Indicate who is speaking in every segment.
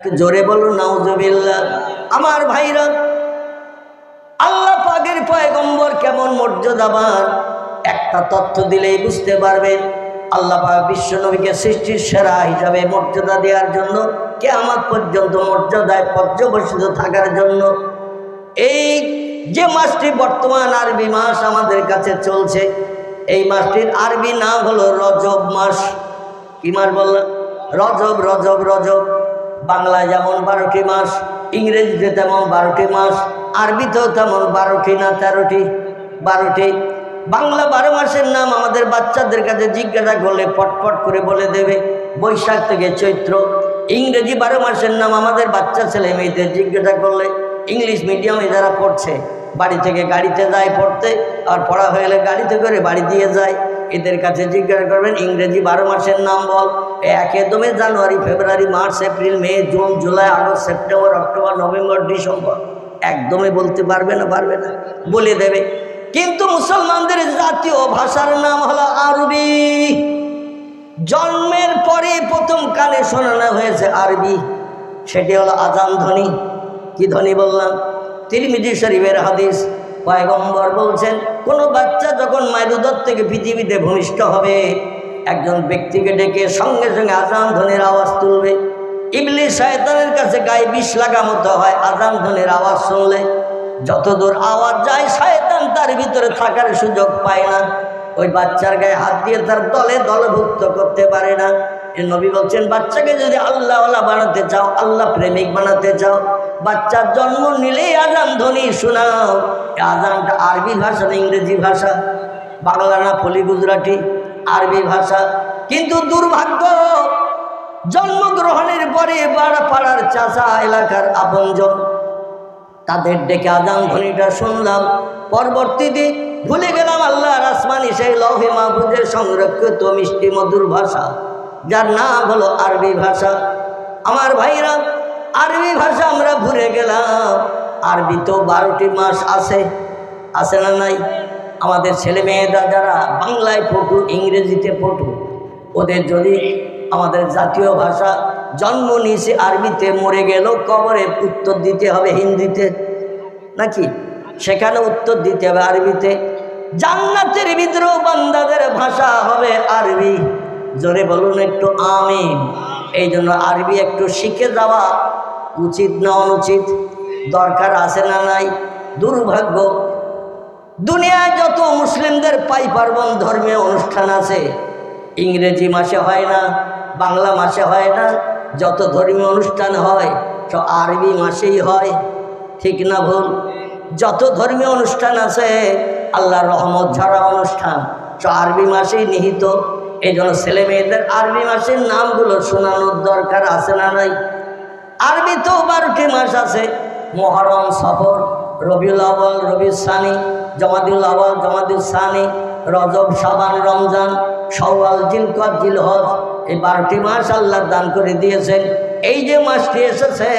Speaker 1: জোরে বলুন নাউজুবিল্লাহ। আমার ভাইরা, আল্লাহ পাকের পয়গম্বর কেমন মর্যাদাবান একটা তথ্য দিলেই বুঝতে পারবেন। আল্লাহ পাক বিশ্ব নবীকে সৃষ্টির সেরা হিসাবে মর্যাদা দেওয়ার জন্য, কিয়ামত পর্যন্ত মর্যাদায় পর্যবসিত থাকার জন্য এই যে মাসটি বর্তমান আরবি মাস আমাদের কাছে চলছে, এই মাসটির আরবি নাম হলো রজব মাস। কি মাস বললাম? রজব। রজব রজব বাংলায় যেমন 12টি মাস, ইংরেজিতে তেমন 12টি মাস, আরবিতেও তেমন 12টি না 13টি, 12টি। বাংলা 12 মাসের নাম আমাদের বাচ্চাদের কাছে জিজ্ঞাসা করলে পটপট করে বলে দেবে, বৈশাখ থেকে চৈত্র। ইংরেজি 12 মাসের নাম আমাদের বাচ্চা ছেলে মেয়েদের জিজ্ঞাসা করলে, ইংলিশ মিডিয়ামে যারা পড়ছে, বাড়ি থেকে গাড়িতে যায় পড়তে, আর পড়া হয়ে গেলে গাড়িতে করে বাড়ি দিয়ে যায়, এদের কাছে জিজ্ঞাসা করবেন ইংরেজি 12 মাসের নাম বল। একদমে January, February, March, April, May, June, July, August, September, October, November, December, একদমই বলতে পারবে না, পারবে না, বলে দেবে। কিন্তু মুসলমানদের জাতীয় ভাষার নাম হলো আরবি। জন্মের পরে প্রথম কানে শোনানো হয়েছে আরবি, সেটি হলো আজান ধ্বনি। কি ধ্বনি বললাম? তিরমিজি শরীফের হাদিস। পয়গম্বর বলছেন, কোনো বাচ্চা যখন মায়ের উদর থেকে পৃথিবীতে ভূমিষ্ঠ হবে, একজন ব্যক্তিকে ডেকে সঙ্গে সঙ্গে আজান ধ্বনির আওয়াজ তুলবে। ইবলিস শয়তানের কাছে গায়ে বিষ লাগা মতো হয় আজান ধ্বনির আওয়াজ শুনলে। যতদূর আওয়াজ যায় শয়তান তার ভিতরে থাকার সুযোগ পায় না, ওই বাচ্চার গায়ে হাত দিয়ে তার দলে দলভুক্ত করতে পারে না। এ নবী বলছেন, বাচ্চাকে যদি আল্লাহওয়ালা বানাতে চাও, আল্লাহ প্রেমিক বানাতে চাও, বাচ্চার জন্ম নিলেই আজান ধ্বনি শোনাও। আজানটা আরবি ভাষা না ইংরেজি ভাষা? বাংলা না ফলি গুজরাটি? আরবি ভাষা। কিন্তু দুর্ভাগ্য, জন্মগ্রহণের পরে পাড়ার চাচা, এলাকার আপনজন, তাদের ডেকে আজান ধ্বনিটা শুনলাম, পরবর্তীতে ভুলে গেলাম আল্লাহর আসমানি সেই লৌহে মাহফুজের সংরক্ষিত মিষ্টি মধুর ভাষা, যার নাম হলো আরবি ভাষা। আমার ভাইরা, আরবি ভাষা আমরা ভুলে গেলাম। আরবিতেও 12টি মাস আছে, আছে না নাই? আমাদের ছেলে মেয়েরা যারা বাংলায় পটু, ইংরেজিতে পটু, ওদের যদি আমাদের জাতীয় ভাষা জন্ম নিয়েছে আরবিতে, মরে গেল কবরে উত্তর দিতে হবে হিন্দিতে নাকি? সেখানে উত্তর দিতে হবে আরবিতে। জান্নাতের ভিতরেও বান্দাদের ভাষা হবে আরবি। জোরে বলুন একটু আমিন। এই জন্য আরবি একটু শিখে যাওয়া উচিত না অনুচিত? দরকার আছে না নাই? দুর্ভাগ্য, দুনিয়ায় যত মুসলিমদের পাই পার্বণ ধর্মীয় অনুষ্ঠান আছে, ইংরেজি মাসে হয় না, বাংলা মাসে হয় না। যত ধর্মীয় অনুষ্ঠান হয় সব আরবি মাসেই হয়, ঠিক না ভুল? যত ধর্মীয় অনুষ্ঠান আছে, আল্লাহর রহমত ঝরা অনুষ্ঠান, সব আরবি মাসেই নিহিত। এই জন্য ছেলে মেয়েদের আরবি মাসের নামগুলো শোনানোর দরকার আছে না নাই? আরবিতেও 12টি মাস আছে। মুহররম, সফর, রবিউল আউয়াল, রবিউল সানি, জমাদিউল আউয়াল, জমাদিউল সানি, রজব, শাবান, রমজান, শাওয়াল, জিলকদ, জিলহজ, এই 12টি মাস আল্লাহ দান করে দিয়েছেন। এই যে মাসটি এসেছে,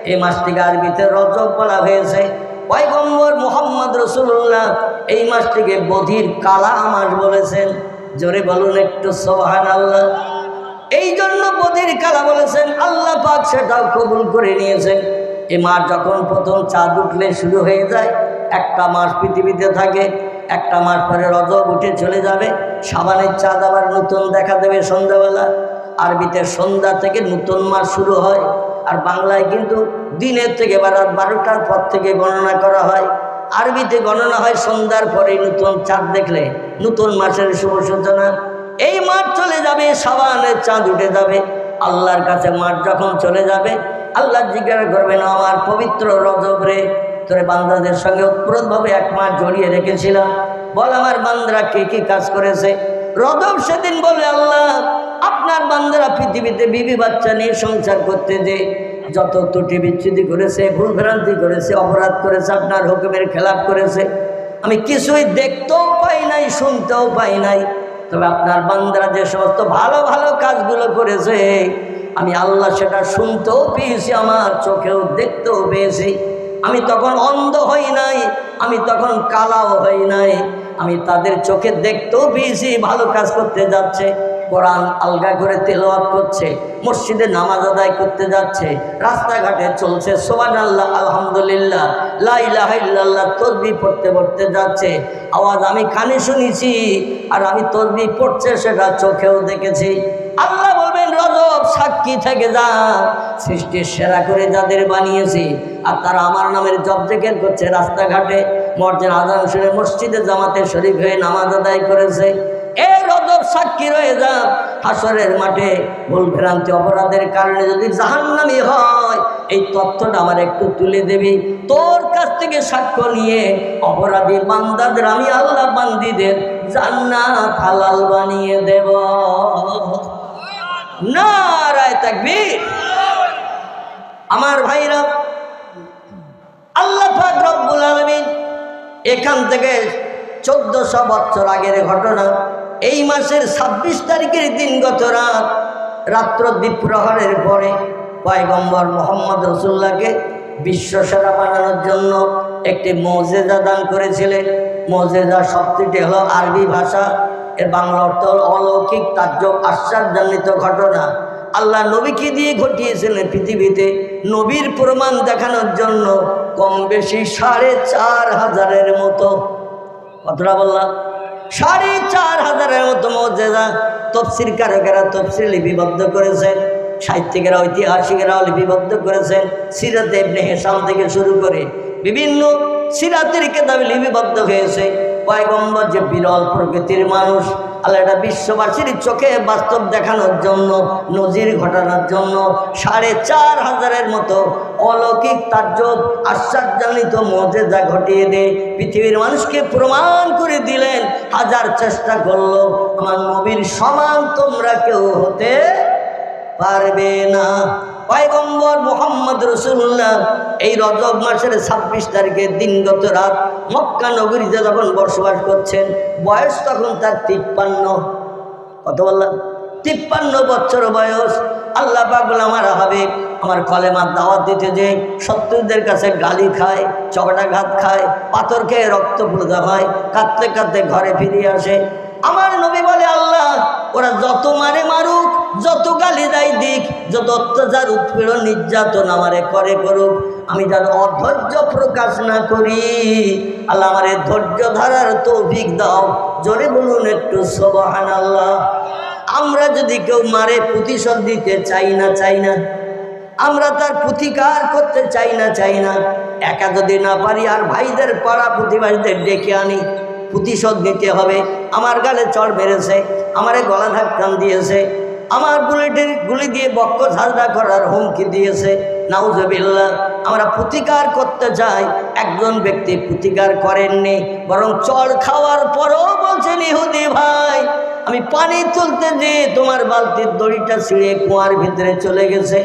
Speaker 1: এই মাসটিকে আরবিতে রজব বলা হয়েছে। পয়গম্বর মুহাম্মদ রাসূলুল্লাহ এই মাসটিকে বধির কালা মাস বলেছেন। জোরে বলুন একটু সুবহানাল্লাহ। এই জন্য বধির কালা বলেছেন, আল্লাহ পাক সেটাও কবুল করে নিয়েছেন। এই মাস যখন প্রথম চাঁদ উঠলে শুরু হয়ে যায়, একটা মাস পৃথিবীতে থাকে, একটা মাস পরে রজব উঠে চলে যাবে, শাবানের চাঁদ আবার নতুন দেখা দেবে সন্ধ্যাবেলা। আরবিতে সন্ধ্যা থেকে নতুন মাস শুরু হয়, আর বাংলায় কিন্তু দিনের থেকে বা রাত 12টার পর থেকে গণনা করা হয়। আরবিতে গণনা হয় সন্ধ্যার পরে, নতুন চাঁদ দেখলে নতুন মাসের শুভ সূচনা। এই মাস চলে যাবে, শাবানের চাঁদ উঠে যাবে। আল্লাহর কাছে মাস যখন চলে যাবে, আল্লাহ জিজ্ঞাসা করবেন, আমার পবিত্র রজব রে, তোরে বান্দাদের সঙ্গে ওতপ্রোতভাবে 1 মাস জড়িয়ে রেখেছিলাম, বল আমার বান্দারা কি কি কাজ করেছে। রজব সেদিন বলে, আল্লাহ আপনার বান্দারা পৃথিবীতে বিবি বাচ্চা নিয়ে সংসার করতে যে যত ত্রুটি বিচ্ছুতি করেছে, ভুল ভ্রান্তি করেছে, অপরাধ করেছে, আপনার হুকুমের খেলাপ করেছে, আমি কিছুই দেখতেও পাই নাই, শুনতেও পাই নাই। তবে আপনার বান্দারা যে সমস্ত ভালো ভালো কাজগুলো করেছে, আমি আল্লাহ সেটা শুনতেও পেয়েছি, আমার চোখেও দেখতেও পেয়েছি। আমি তখন অন্ধ হই নাই, আমি তখন কালাও হই নাই, আমি তাদের চোখে দেখতেও পেয়েছি ভালো কাজ করতে যাচ্ছে। কোরআন আলগা করে তেলাওয়াত করছে, মসজিদে নামাজ আদায় করতে যাচ্ছে, রাস্তাঘাটে চলছে সুবহানাল্লাহ আলহামদুলিল্লাহ লা ইলাহা ইল্লাল্লাহ তাসবিহ পড়তে পড়তে যাচ্ছে। আওয়াজ আমি কানে শুনেছি, আর আমি তাসবিহ পড়ছে সেটা চোখেও দেখেছি। আল্লাহ বলবেন রজব সাক্ষী থেকে যা, সৃষ্টির সেরা করে যাদের বানিয়েছি আর তারা আমার নামের জপ জিকির করছে, রাস্তাঘাটে মসজিদে আযান শুনে মসজিদে জামাতে শরীক হয়ে নামাজ আদায় করেছে, এই রজব সাক্ষী রয়ে যা। হাসরের মাঠে ভুল ভ্রান্তি অপরাধের কারণে যদি জাহান্নামী হয়, এই তথ্যটা আমার একটু তুলে দিবি, তোর কাছ থেকে সাক্ষ্য নিয়ে অপরাধী বান্দাদের আমি আল্লাহ বান্দীদের জান্নাত হালাল বানিয়ে দেব। নারায়ে তাকবীর। আমার ভাইরা, আল্লাহ পাক রব্বুল আলামিন এখান থেকে 1400 বছর আগের ঘটনা, এই মাসের 26 তারিখের দিনগত রাত্র দ্বীপ্রহরের পরে পয়গম্বর মুহাম্মদ রাসূলুল্লাহকে বিশ্বসেরা বানানোর জন্য একটি মুজিজা দান করেছিলেন। মুজিজা শব্দটি হলো আরবি ভাষা, এর বাংলা অর্থ হল অলৌকিক তাজ্জব আশ্চর্যজনিত ঘটনা। আল্লাহ নবীকে দিয়ে ঘটিয়েছিলেন পৃথিবীতে নবীর প্রমাণ দেখানোর জন্য কম বেশি 4500-এর মতো, কতটা বললাম, 4500-এর মতো মুজিজা তাফসীরকারকেরা তাফসীর লিপিবদ্ধ করেছেন, সাহিত্যিকেরা ঐতিহাসিকেরাও লিপিবদ্ধ করেছেন। সিরাতে ইবনে হিশাম থেকে শুরু করে বিভিন্ন সিরাতের কিতাবে লিপিবদ্ধ হয়েছে। পয়গম্বর যে বিরল প্রকৃতির মানুষ, আল্লাহ এটা বিশ্ববাসীর চোখে বাস্তব দেখানোর জন্য, নজির ঘটানোর জন্য 4500-এর মতো অলৌকিক তাজ্জব আশ্চর্যজনিত মুজিজা ঘটিয়ে দিয়ে পৃথিবীর মানুষকে প্রমাণ করে দিলেন। হাজার চেষ্টা করলো আমার নবীর সমান তোমরা কেউ হতে পারবে না। পয়গম্বর মুহাম্মদ রাসূলুল্লাহ এই রজব মাসের 26 তারিখের দিনগত রাত মক্কা নগরীতে যখন বসবাস করছেন, বয়স তখন তার 53, কত বললাম, 53 বছর বয়স। আল্লাহ পাক বলে আমার হাবিব আমার কলেমার দাওয়াত দিতে যে শত্রুদের কাছে গালি খায়, চকটাঘাত খায়, পাথর খেয়ে রক্ত প্রদা হয়, কাঁদতে কাঁদতে ঘরে ফিরে আসে। আমার নবী বলে আল্লাহ ওরা যত মারে মারুক, যত গালি দেয় দিক, যত অত্যাচার উৎপীড়ন নির্যাতন আমারে করে করুক, আমি যেন অধৈর্য প্রকাশ না করি। আল্লাহ আমারে ধৈর্য ধরার তৌফিক দাও। জোরে বলুন একটু সুবহানাল্লাহ। আমরা যদি কেউ মারে প্রতিশোধ দিতে চাই না, আমরা তার প্রতিকার করতে চাই না, একা যদি না পারি আর ভাইদের পাড়া প্রতিবেশীদের ডেকে আনি, প্রতিশোধ নিতে হবে। আমার গালে চড় মেরেছে, আমারে গলা ধাক্কান দিয়েছে, আমার বুলেটের গুলি দিয়ে বক্ষ ঝাঁঝরা করার হুমকি দিয়েছে, নাউজুবিল্লাহ। আমরা প্রতিকার করতে চাই, একজন ব্যক্তি প্রতিকার করেননি, বরং চড় খাওয়ার পরও বলছেন ইহুদি ভাই আমি পানি তুলতে যে তোমার বালতির দড়িটা ছিঁড়ে কুয়ার ভিতরে চলে গেছে।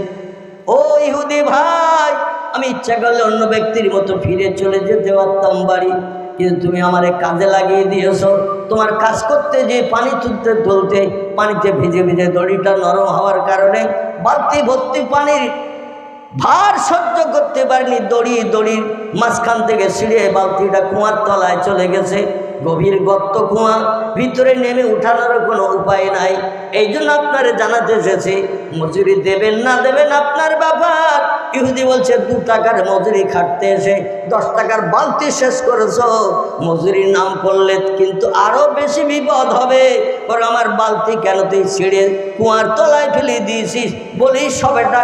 Speaker 1: ও ইহুদি ভাই, আমি ইচ্ছা করলে অন্য ব্যক্তির মতো ফিরে চলে যেতে পারতাম বাড়ি, কিন্তু তুমি আমারে কাজে লাগিয়ে দিয়েছো। তোমার কাজ করতে যে পানি তুলতে পানিতে ভিজে ভিজে দড়িটা নরম হওয়ার কারণে বালতি ভর্তি পানির ভার সহ্য করতে পারিনি, দড়ির মাঝখান থেকে ছিঁড়ে বালতিটা কুয়ার তলায় চলে গেছে। গভীর গর্ত কুয়া, ভিতরে নেমে উঠানোর কোনো উপায় নাই। এই জন্য আপনারে জানাতে এসেছি, মজুরি দেবেন না দেবেন আপনার ব্যাপার। ইহুদি বলছে 2 টাকার মজুরি খাটতে এসে 10 টাকার বালতি শেষ করেছো, মজুরির নাম করলে কিন্তু আরো বেশি বিপদ হবে। বরং আমার বালতি কেন তুই ছিঁড়ে কুয়ার তলায় ফেলে দিয়েছিস বলি সবেটা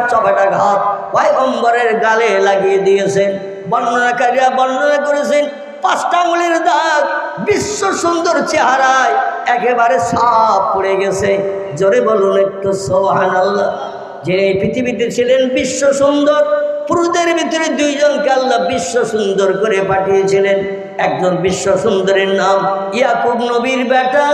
Speaker 1: ঘাত পয়গম্বরের গালে লাগিয়ে দিয়েছেন। বর্ণনাকারীরা বর্ণনা করেছেন 5টা আঙুলের দাগ বিশ্ব সুন্দর চেহারায় একেবারে সাপ পড়ে গেছে। জোরে বলুন একটু সুবহানাল্লাহ। যে পৃথিবীতে ছিলেন বিশ্ব সুন্দর, পুরুষদের ভিতরে 2 জনকে আল্লাহ বিশ্ব সুন্দর করে পাঠিয়েছিলেন। একজন বিশ্ব সুন্দরের নাম ইয়াকুব নবীর বেটা,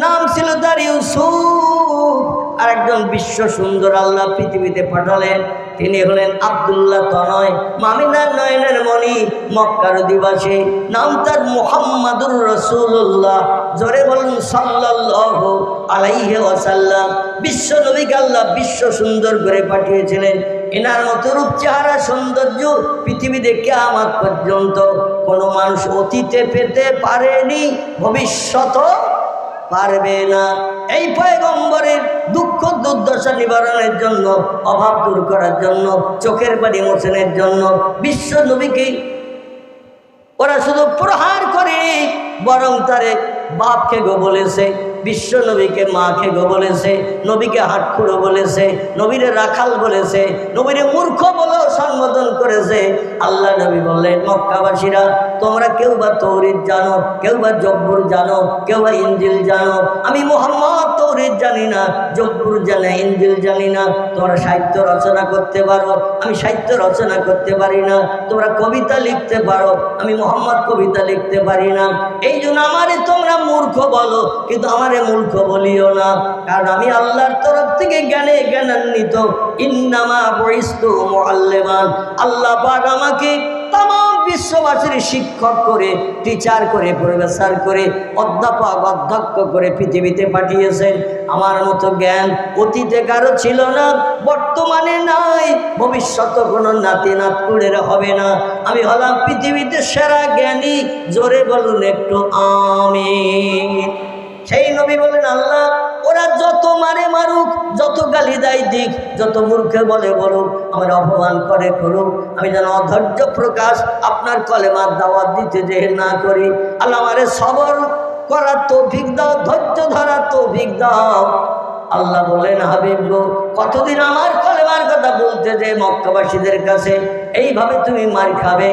Speaker 1: নাম ছিল তার ইউসুফ। আর একজন বিশ্ব সুন্দর আল্লাহ পৃথিবীতে পাঠালেন, তিনি হলেন আব্দুল্লাহ তনয়, মামিনার নয়নের মণি, মক্কার অধিবাসী, নাম তার মুহাম্মাদুর রাসূলুল্লাহ। জোরে বলুন সাল্লাল্লাহু আলাইহি ওয়াসাল্লাম। বিশ্ব নবীকে আল্লাহ বিশ্ব সুন্দর করে পাঠিয়েছিলেন। এনার মতো রূপ চেহারা সৌন্দর্য পৃথিবীতে কিয়ামত পর্যন্ত কোনো মানুষ অতীতে পেতে পারেনি, ভবিষ্যৎ পারবে না। এই পয়গম্বরের দুঃখ দুর্দশা নিবারণের জন্য, অভাব দূর করার জন্য, চোখের পানি মোচনের জন্য বিশ্ব নবীকে ওরা শুধু প্রহার করে, বরং তারে বাপকে গো বলেছে, বিশ্ব নবীকে মাকে গো বলেছে, নবীকে হাটখুড়ো বলেছে, নবীরে রাখাল বলেছে, নবীরে মূর্খ বলেও সম্বোধন করেছে। আল্লাহ নবী বললেন, মক্কাবাসীরা তোমরা কেউ বা তৌরিত জানো, কেউ বা জব্বুর জানো, কেউ বা ইঞ্জিল জানো, আমি মুহাম্মদ তৌরিত জানি না, জব্বুর জানি, ইঞ্জিল জানি না। তোমরা সাহিত্য রচনা করতে পারো, আমি সাহিত্য রচনা করতে পারি না। তোমরা কবিতা লিখতে পারো, আমি মুহাম্মদ কবিতা লিখতে পারি না। এই জন্য আমারে তোমরা মূর্খ বলো, কিন্তু আমারে মূর্খ বলিও না, কারণ আমি আল্লাহর তরফ থেকে জ্ঞানে জ্ঞানান্বিত। ইন্নামা বুইস্তু মুআল্লিমান, আল্লাহ পাক আমাকে তাম বিশ্ববাসীর শিক্ষক করে, টিচার করে, প্রফেসর করে, অধ্যাপক অধ্যক্ষ করে পৃথিবীতে পাঠিয়েছেন। আমার মতো জ্ঞান অতীতে কারো ছিল না, বর্তমানে নাই, ভবিষ্যতে কোনো নাতি নাতকুড়ের হবে না। আমি হলাম পৃথিবীতে সেরা জ্ঞানী। জোরে বলুন একটু আমিন। সেই নবী বলেন, আল্লাহ ওরা যত মারে মারুক, যত গালি দেয় দিক, যত মূর্খে বলে বলুক, আমার অপমান করে করুক, আমি যেন অধৈর্য প্রকাশ আপনার কলেমার দাওয়াত দিতে যে না করি। আল্লাহ আমারে সবর করার তৌফিক দাও, ধৈর্য ধরার তৌফিক দাও। আল্লাহ বললেন, হাবিব গো, কতদিন আমার কলেমার কথা বলতে যে মক্কাবাসীদের কাছে এইভাবে তুমি মার খাবে?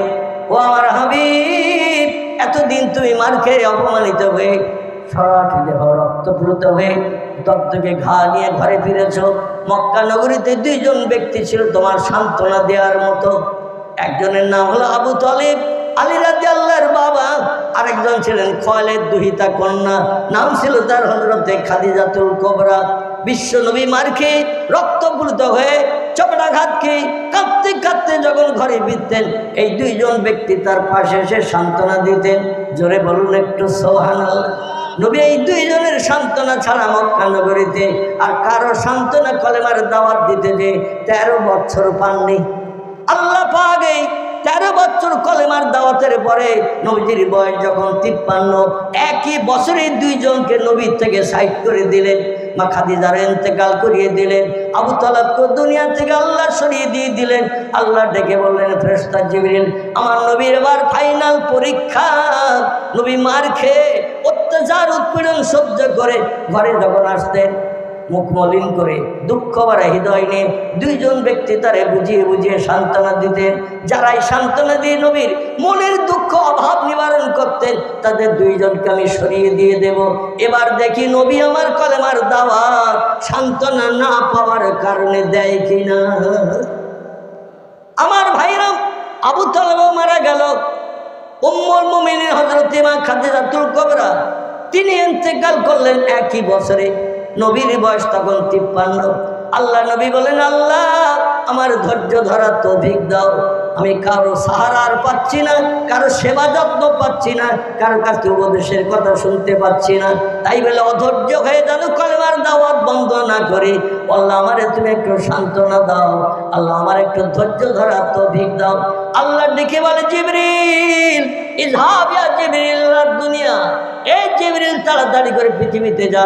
Speaker 1: ও আমার হাবিব, এতদিন তুমি মার খেয়ে অপমানিত হয়ে, সরাটি দেহ রক্তপ্লুত হয়ে, দগদগে ঘা নিয়ে ঘরে ফিরেছ। মক্কা নগরীতে দুইজন ব্যক্তি ছিল তোমার সান্ত্বনা দেওয়ার মতো। একজনের নাম হলো আবু তালিব, আলী রাদিয়াল্লাহর বাবা। আরেকজন ছিলেন খোয়াইলিদ দুহিতা কন্যা, নাম ছিল তার হযরতে খাদিজাতুল কুবরা। বিশ্ব নবী মার খেয়ে রক্তপ্লুত হয়ে, চপড়াঘাত খেয়ে কাঁদতে কাঁদতে যখন ঘরে ফিরতেন, এই দুইজন ব্যক্তি তার পাশে এসে সান্ত্বনা দিতেন। জোরে বলুন একটু সুবহানাল্লাহ। নবী এই দুইজনের সান্ত্বনা ছাড়া মক্কা নগরীতে আর কারো সান্ত্বনা কলেমার দাওয়াত দিতে যে 13 বছর পাননি। আল্লাহ পাক এই 13 বছর কলেমার দাওয়াতের পরে নবীজির বয়স যখন 53, একই বছরে দুইজনকে নবী থেকে সাইড করে দিলেন। মা খাদিজার ইন্তেকাল করিয়ে দিলেন। আবু তালেবকে দুনিয়া থেকে আল্লাহ সরিয়ে দিয়ে দিলেন। আল্লাহ ডেকে বললেন, ফেরেশতা জিবরিল, আমার নবীর এবার ফাইনাল পরীক্ষা। নবী মার খেয়ে অত্যাচার উৎপীড়ন সহ্য করে ঘরে যখন আসতেন, মুখ মলিন করে, দুঃখ ভরা হৃদয় নিয়ে দুইজন ব্যক্তি তারে বুঝিয়ে বুঝিয়ে সান্ত্বনা দিতেন। যারাই সান্ত্বনা দিয়ে নবীর মনের দুঃখ অভাব নিবারণ করতেন, তাদের দুইজনকে আমি সরিয়ে দিয়ে দেব। এবার দেখি নবী আমার কলেমার দাওয়াত সান্ত্বনা না পাওয়ার কারণে দেয় কিনা। আমার ভাইরা, আবু তালেব মারা গেল। উম্মুল মুমিনিন হযরত মা খাদিজাতুল কুবরা তিনি ইন্তেকাল করলেন একই বছরে। নবীর বয়স তখন 53। আল্লাহ নবী বলেন, আল্লাহ আমার ধৈর্য ধরার তৌফিক দাও। আমি কারো সাহারা আর পাচ্ছি না, কারো সেবা যত্ন পাচ্ছি না, কারো কাছে উপদেশের কথা শুনতে পাচ্ছি না। তাই বলে অধৈর্য হয়ে যেন কলেমার দাওয়াত বন্ধ না করি। আল্লাহ আমারে তুমি একটু সান্ত্বনা দাও, আল্লাহ আমার একটু ধৈর্য ধরার তৌফিক দাও। আল্লাহ ডেকে বলে, জিবরিল ইযহাব ইয়া জিবরিল দুনিয়া, এই জিবরিল তাড়াতাড়ি করে পৃথিবীতে যা,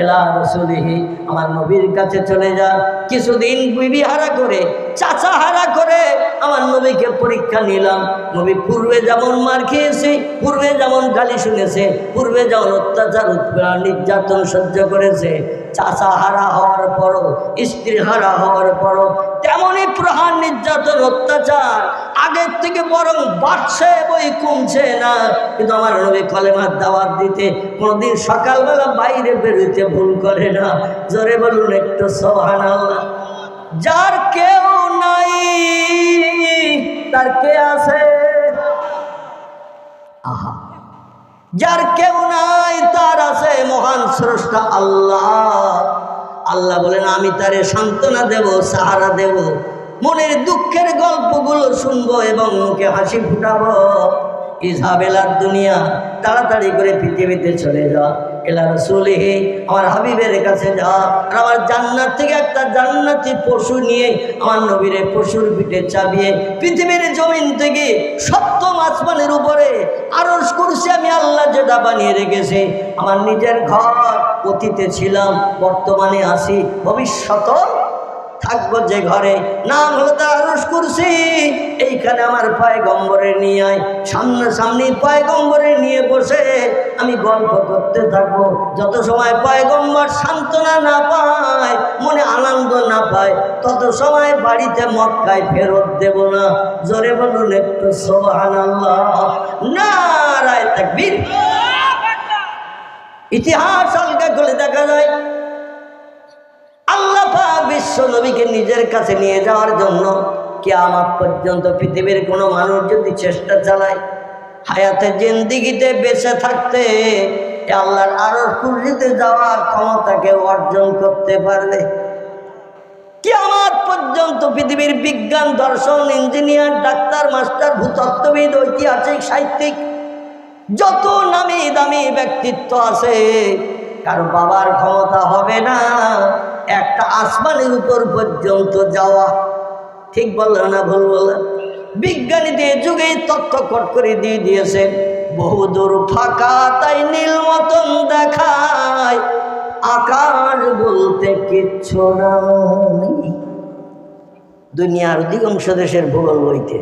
Speaker 1: এলা রাসূলিহি, আমার নবীর কাছে চলে যা। কিছুদিন বিবি হারা করে, চাচা হারা করে আমার নবীকে পরীক্ষা নিলাম। নবী পূর্বে যেমন মার খেয়েছে, পূর্বে যেমন গালি শুনেছে, পূর্বে যেমন অত্যাচার উৎপীড়ন নির্যাতন সহ্য করেছে, চাচা হারা হওয়ার পরও, স্ত্রী হারা হওয়ার পরও তেমনই প্রহার নির্যাতন অত্যাচার আগের থেকে বরং বাড়ছে, বই কমছে না। কিন্তু আমার নবী কলেমার দাওয়াত দিতে কোনোদিন সকালবেলা বাইরে বেরোতে ভুল করে না। জোরে বলুন একটু সুবহানাল্লাহ। যার কেউ নাই তার কে আছে? আহা, যার কেউ নাই তার আছে মহান স্রষ্টা আল্লাহ। আল্লাহ বলেন, আমি তারে সান্ত্বনা দেব, সাহারা দেব, মনের দুঃখের গল্পগুলো শুনবো এবং মুখে হাসি ফুটাবো। ইযহাব ইলা দুনিয়া, তাড়াতাড়ি করে পৃথিবীতে চলে যাও। ইলা রাসূলিহি, আমার হাবিবের কাছে যা। আর আমার জান্নাত থেকে একটা জান্নাতি পশু নিয়ে আমার নবীরে পশুর পিঠে চাপিয়ে পৃথিবীর জমিন থেকে সপ্তম আসমানের উপরে আরশ কুরসি আমি আল্লাহ যেটা বানিয়ে রেখেছি, আমার নিজের ঘর, অতীতে ছিলাম, বর্তমানে আছি, ভবিষ্যতেও থাকবো যে ঘরে, নাম হলো তার আরশ কুরসি। এইখানে আমার পয়গম্বরের নিয়ে আয়, সামনাসামনি পয়গম্বরের নিয়ে বসে আমি গল্প করতে থাকবো। যত সময় পয়গম্বর সান্ত্বনা না পায়, মনে আনন্দ না পায়, তত সময় বাড়িতে মক্কায় ফেরত দেব না। জোরে বলুন একটু সুবহানাল্লাহ, নারায়ে তাকবীর। ইতিহাস আলগা করে দেখা যায়, আল্লাহ পাক বিশ্ব নবীকে নিজের কাছে নিয়ে যাওয়ার জন্য কিয়ামত পর্যন্ত পৃথিবীর কোনো মানুষ যদি চেষ্টা চালায়, হায়াতে জিন্দিগিতে বেঁচে থাকতে আল্লাহর আরশ কুরসিতে যাওয়ার ক্ষমতাকে অর্জন করতে পারবে। কিয়ামত পর্যন্ত পৃথিবীর বিজ্ঞান, দর্শন, ইঞ্জিনিয়ার, ডাক্তার, মাস্টার, ভূতত্ত্ববিদ, ঐতিহাসিক, সাহিত্যিক, যত নামি দামি ব্যক্তিত্ব আছে, কারো বাবার ক্ষমতা হবে না একটা আসমানের উপর পর্যন্ত যাওয়া। ঠিক বললাম না ভুল বললাম? বিজ্ঞানীদের যুগে তথ্য কট করে দিয়ে দিয়েছেন, বহুদূর ফাঁকা তাই নীল মতন দেখায়, আকাশ বলতে কিচ্ছু নাই। দুনিয়ার অধিকাংশ দেশের ভূগোল বইতে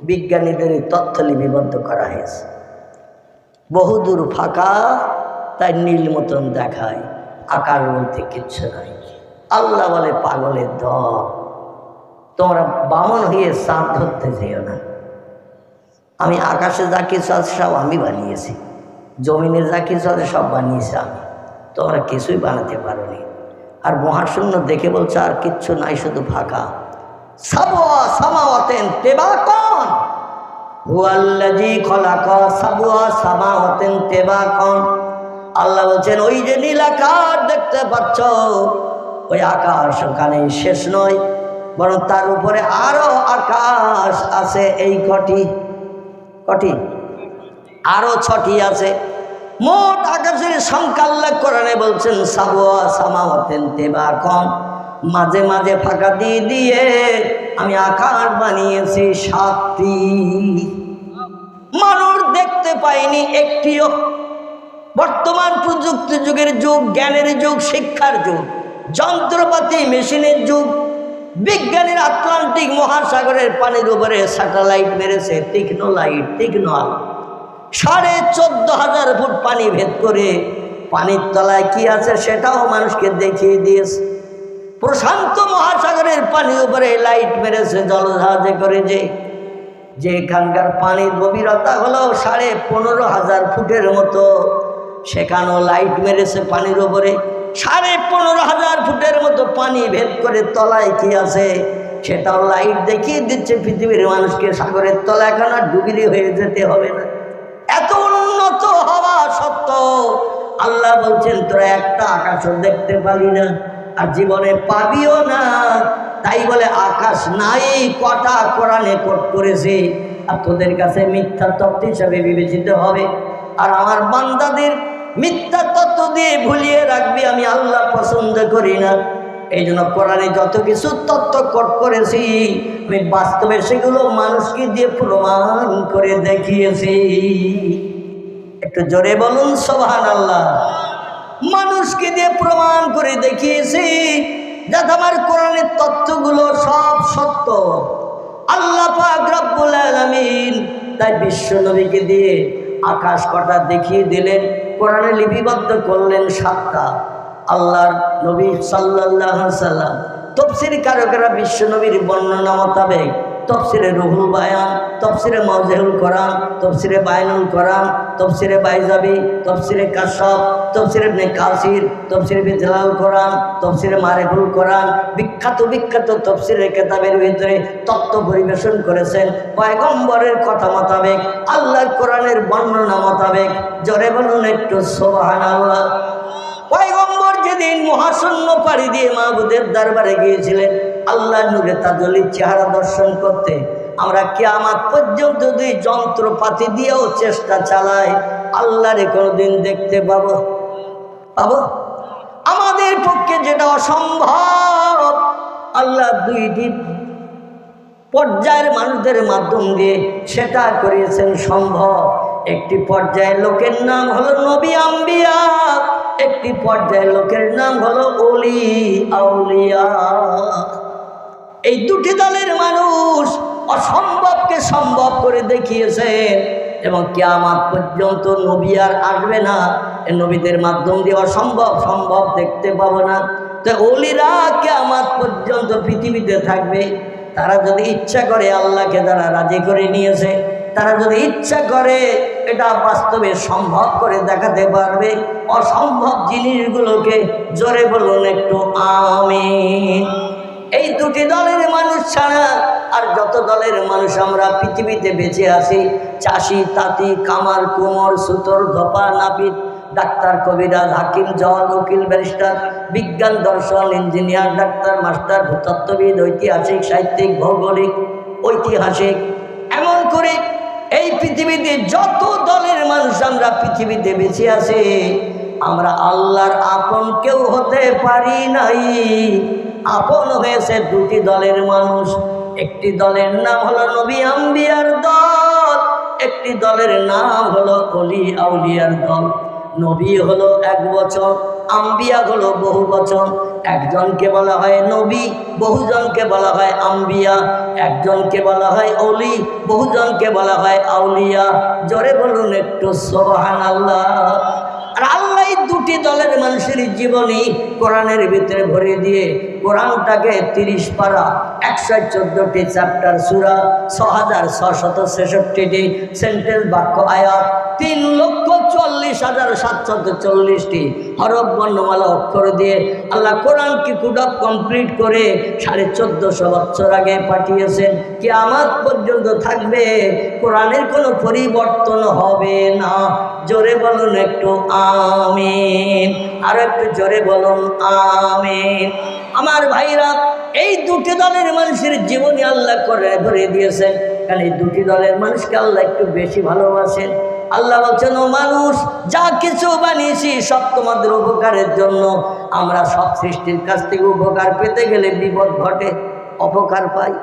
Speaker 1: বিজ্ঞানীদের এই তথ্য লিপিবদ্ধ করা হয়েছে। বহুদূর ফাঁকা তাই নীল মতন দেখায়, আকাশ বলতে কিচ্ছু নাই। আল্লাহ বলে, পাগলের দল, তোমরা বামন হয়ে চাঁদ ধরতে যেও না। আমি আকাশে যা কিছু আছে সব আমি বানিয়েছি, জমিনে যা কিছু আছে সব বানিয়েছি আমি, তোমরা কিছুই বানাতে পারোনি। আর মহাশূন্য দেখে বলছে আর কিচ্ছু নাই, শুধু ফাঁকা। সাবওয়া সামাওয়াতিন তিবাকান, হুয়াল্লাযী খালাকা সাবওয়া সামাওয়াতিন তিবাকান। আল্লাহ বলছেন, ওই যে নীল আকাশ দেখতে পাচ্ছ, ওই আকাশ ওখানে শেষ নয়, বরং তার উপরে আরো আকাশ আছে। এই কটি আরো 6টি আছে। মোট আকাশের সংখ্যা আল্লাহ কোরআনে বলছেন সাবওয়া সামাওয়াতিন তিবাকান। মাঝে মাঝে ফাঁকা দিয়ে দিয়ে আমি আকাশ বানিয়েছি 7টি। মানুষ দেখতে পায়নি একটিও। বর্তমান প্রযুক্তি যুগের যুগ, জ্ঞানের যুগ, শিক্ষার যুগ, যন্ত্রপাতি মেশিনের যুগ। বিজ্ঞানীর আটলান্টিক মহাসাগরের পানির উপরে স্যাটেলাইট মেরেছে, তীক্ষ্ণ লাইট, তীক্ষ্ণ আলো, 14,500 ফুট পানি ভেদ করে পানির তলায় কি আছে সেটাও মানুষকে দেখিয়ে দিয়েছে। প্রশান্ত মহাসাগরের পানির উপরে লাইট মেরেছে জলজাহাজে করে, যে এখানকার পানির গভীরতা হলো 15,500 ফুটের মতো, সেখানেও লাইট মেরেছে পানির উপরে। 15,500 ফুটের মতো পানি ভেদ করে তলায় কি আছে সেটাও লাইট দেখিয়ে দিচ্ছে পৃথিবীর মানুষকে। সাগরের তলা এখন আর ডুবিরি হয়ে যেতে হবে না। এত উন্নত হওয়া সত্ত্বেও আল্লাহ বলছেন, তোরা একটা আকাশও দেখতে পাবি না, আর জীবনে পাবিও না। তাই বলে আকাশ নাই কটা কোরআনে কোট করেছে, আর তোদের কাছে মিথ্যা তত্ত্ব হিসাবে বিবেচিত হবে। আর আমার বান্দাদের মিথ্যা তত্ত্ব দিয়ে ভুলিয়ে রাখবি, আমি আল্লাহ পছন্দ করি না। এই জন্য কোরআনে যত কিছু তত্ত্ব কোট করেছি, আমি বাস্তবে সেগুলো মানুষকে দিয়ে প্রমাণ করে দেখিয়েছি। একটু জোরে বলুন সুবহানাল্লাহ। মানুষকে দিয়ে প্রমাণ করে দেখিয়েছি যাতে আমার কোরআনের তথ্যগুলো সব সত্য। আল্লাহ পাক রব্বুল আলামিন তাই বিশ্ব নবীকে দিয়ে আকাশ কটা দেখিয়ে দিলেন, কোরআনে লিপিবদ্ধ করলেন 7টা। আল্লাহর নবী সাল্লাল্লাহু আলাইহি সাল্লাম তাফসীর কারকেরা বিশ্ব নবীর বর্ণনা মোতাবেক তফসিরে রুহুল বায়ান, তফসিরে মাওজিহুল কোরআন, তফসিরে বায়ানুল কোরআন, তফসিরে বাইজাবি, তফসিরে কাশফ, তফসিরে ইবনে কাসির, তফসিরে বিজলাল কোরআন, তফসিরে মারিফুল কোরআন, বিখ্যাত তফসিরের কিতাবের ভিতরে তত্ত্ব পরিবেশন করেছেন পয়গম্বরের কথা মোতাবেক, আল্লাহর কোরআনের বর্ণনা মোতাবেক। জোরে বলুন একটু সুবহানাল্লাহ। পয়গম্বর যেদিন মহাশূন্য পাড়ি দিয়ে মাহবুদের দরবারে গিয়েছিলেন আল্লাহর নূরে তাজল্লির চেহারা দর্শন করতে, আমরা কিয়ামত পর্যন্ত যদি যন্ত্রপাতি দিয়েও চেষ্টা চালাই আল্লাহরে কোনোদিন দেখতে পাবো? পাবো? আমাদের পক্ষে যেটা অসম্ভব আল্লাহ দুইটি পর্যায়ের মানুষদের মাধ্যম দিয়ে সেটা করিয়েছেন সম্ভব। একটি পর্যায়ের লোকের নাম হলো নবী আম্বিয়া, একটি পর্যায়ের লোকের নাম হলো ওলি আউলিয়া। এই দুটি দলের মানুষ অসম্ভবকে সম্ভব করে দেখিয়েছেন এবং কিয়ামত পর্যন্ত নবী আর আসবে না, এই নবীদের মাধ্যম দিয়ে অসম্ভব সম্ভব দেখতে পাবো না। তো ওলিরা কিয়ামত পর্যন্ত পৃথিবীতে থাকবে। তারা যদি ইচ্ছা করে, আল্লাহকে যারা রাজি করে নিয়েছে, তারা যদি ইচ্ছা করে এটা বাস্তবে সম্ভব করে দেখাতে পারবে। অসম্ভব জিনিসগুলোকে জোরে বলুন একটু আমিন। এই দুটি দলের মানুষ ছাড়া আর যত দলের মানুষ আমরা পৃথিবীতে বেঁচে আছি, চাষি, তাঁতি, কামার, কুমোর, সুতোর, ধোপা, নাপিত, ডাক্তার, কবিরাজ, হাকিম, জজ, উকিল, ব্যারিস্টার, বিজ্ঞান, দর্শন, ইঞ্জিনিয়ার, ডাক্তার, মাস্টার, ভূতত্ত্ববিদ, ঐতিহাসিক, সাহিত্যিক, ভৌগোলিক, ঐতিহাসিক, এমন করে এই পৃথিবীতে যত দলের মানুষ আমরা পৃথিবীতে বেঁচে আছি, আমরা আল্লাহর আপন কেউ হতে পারি নাই। আপন হয়েছে দুটি দলের মানুষ। একটি দলের নাম হলো নবী আম্বিয়ার দল, একটি দলের নাম হলো ওলি আউলিয়ার দল। নবী হলো এক বচন, আম্বিয়া হলো বহু বচন। একজনকে বলা হয় নবী, বহুজনকে বলা হয় আম্বিয়া। একজনকে বলা হয় ওলি, বহুজনকে বলা হয় আউলিয়া। জোরে বলুন একটু সুবহানাল্লাহ। আর আল্লাহ দুটি দলের মানুষের জীবনী কোরআনের ভিতরে ভরে দিয়ে কোরআনটাকে 30 পারা 114টি চ্যাপ্টার, সূরা 6666টি সেন্টেন্স, বাক্য, আয়াত, 3,40,740টি হরফ, বর্ণমালা, অক্ষর দিয়ে আল্লাহ কোরআনকে কুডাপ কমপ্লিট করে 1450 বছর আগে পাঠিয়েছেন। কিয়ামত পর্যন্ত থাকবে, কোরআনের কোনো পরিবর্তন হবে না। জোরে বলুন একটু আমিন। আর একটু জোরে বলুন আমিন। আমার ভাইরা, এই দুটি দলের মানুষের জীবনী আল্লাহ করে ধরে দিয়েছেন, কারণ এই দুটি দলের মানুষকে আল্লাহ একটু বেশি ভালোবাসেন। আল্লাহ বলছেন, ও মানুষ, যা কিছু বানিয়েছি সব তোমাদের উপকারের জন্য। আমরা সব সৃষ্টির কাছ থেকে উপকার পেতে গেলে বিপদ ঘটে, অপকার পাই।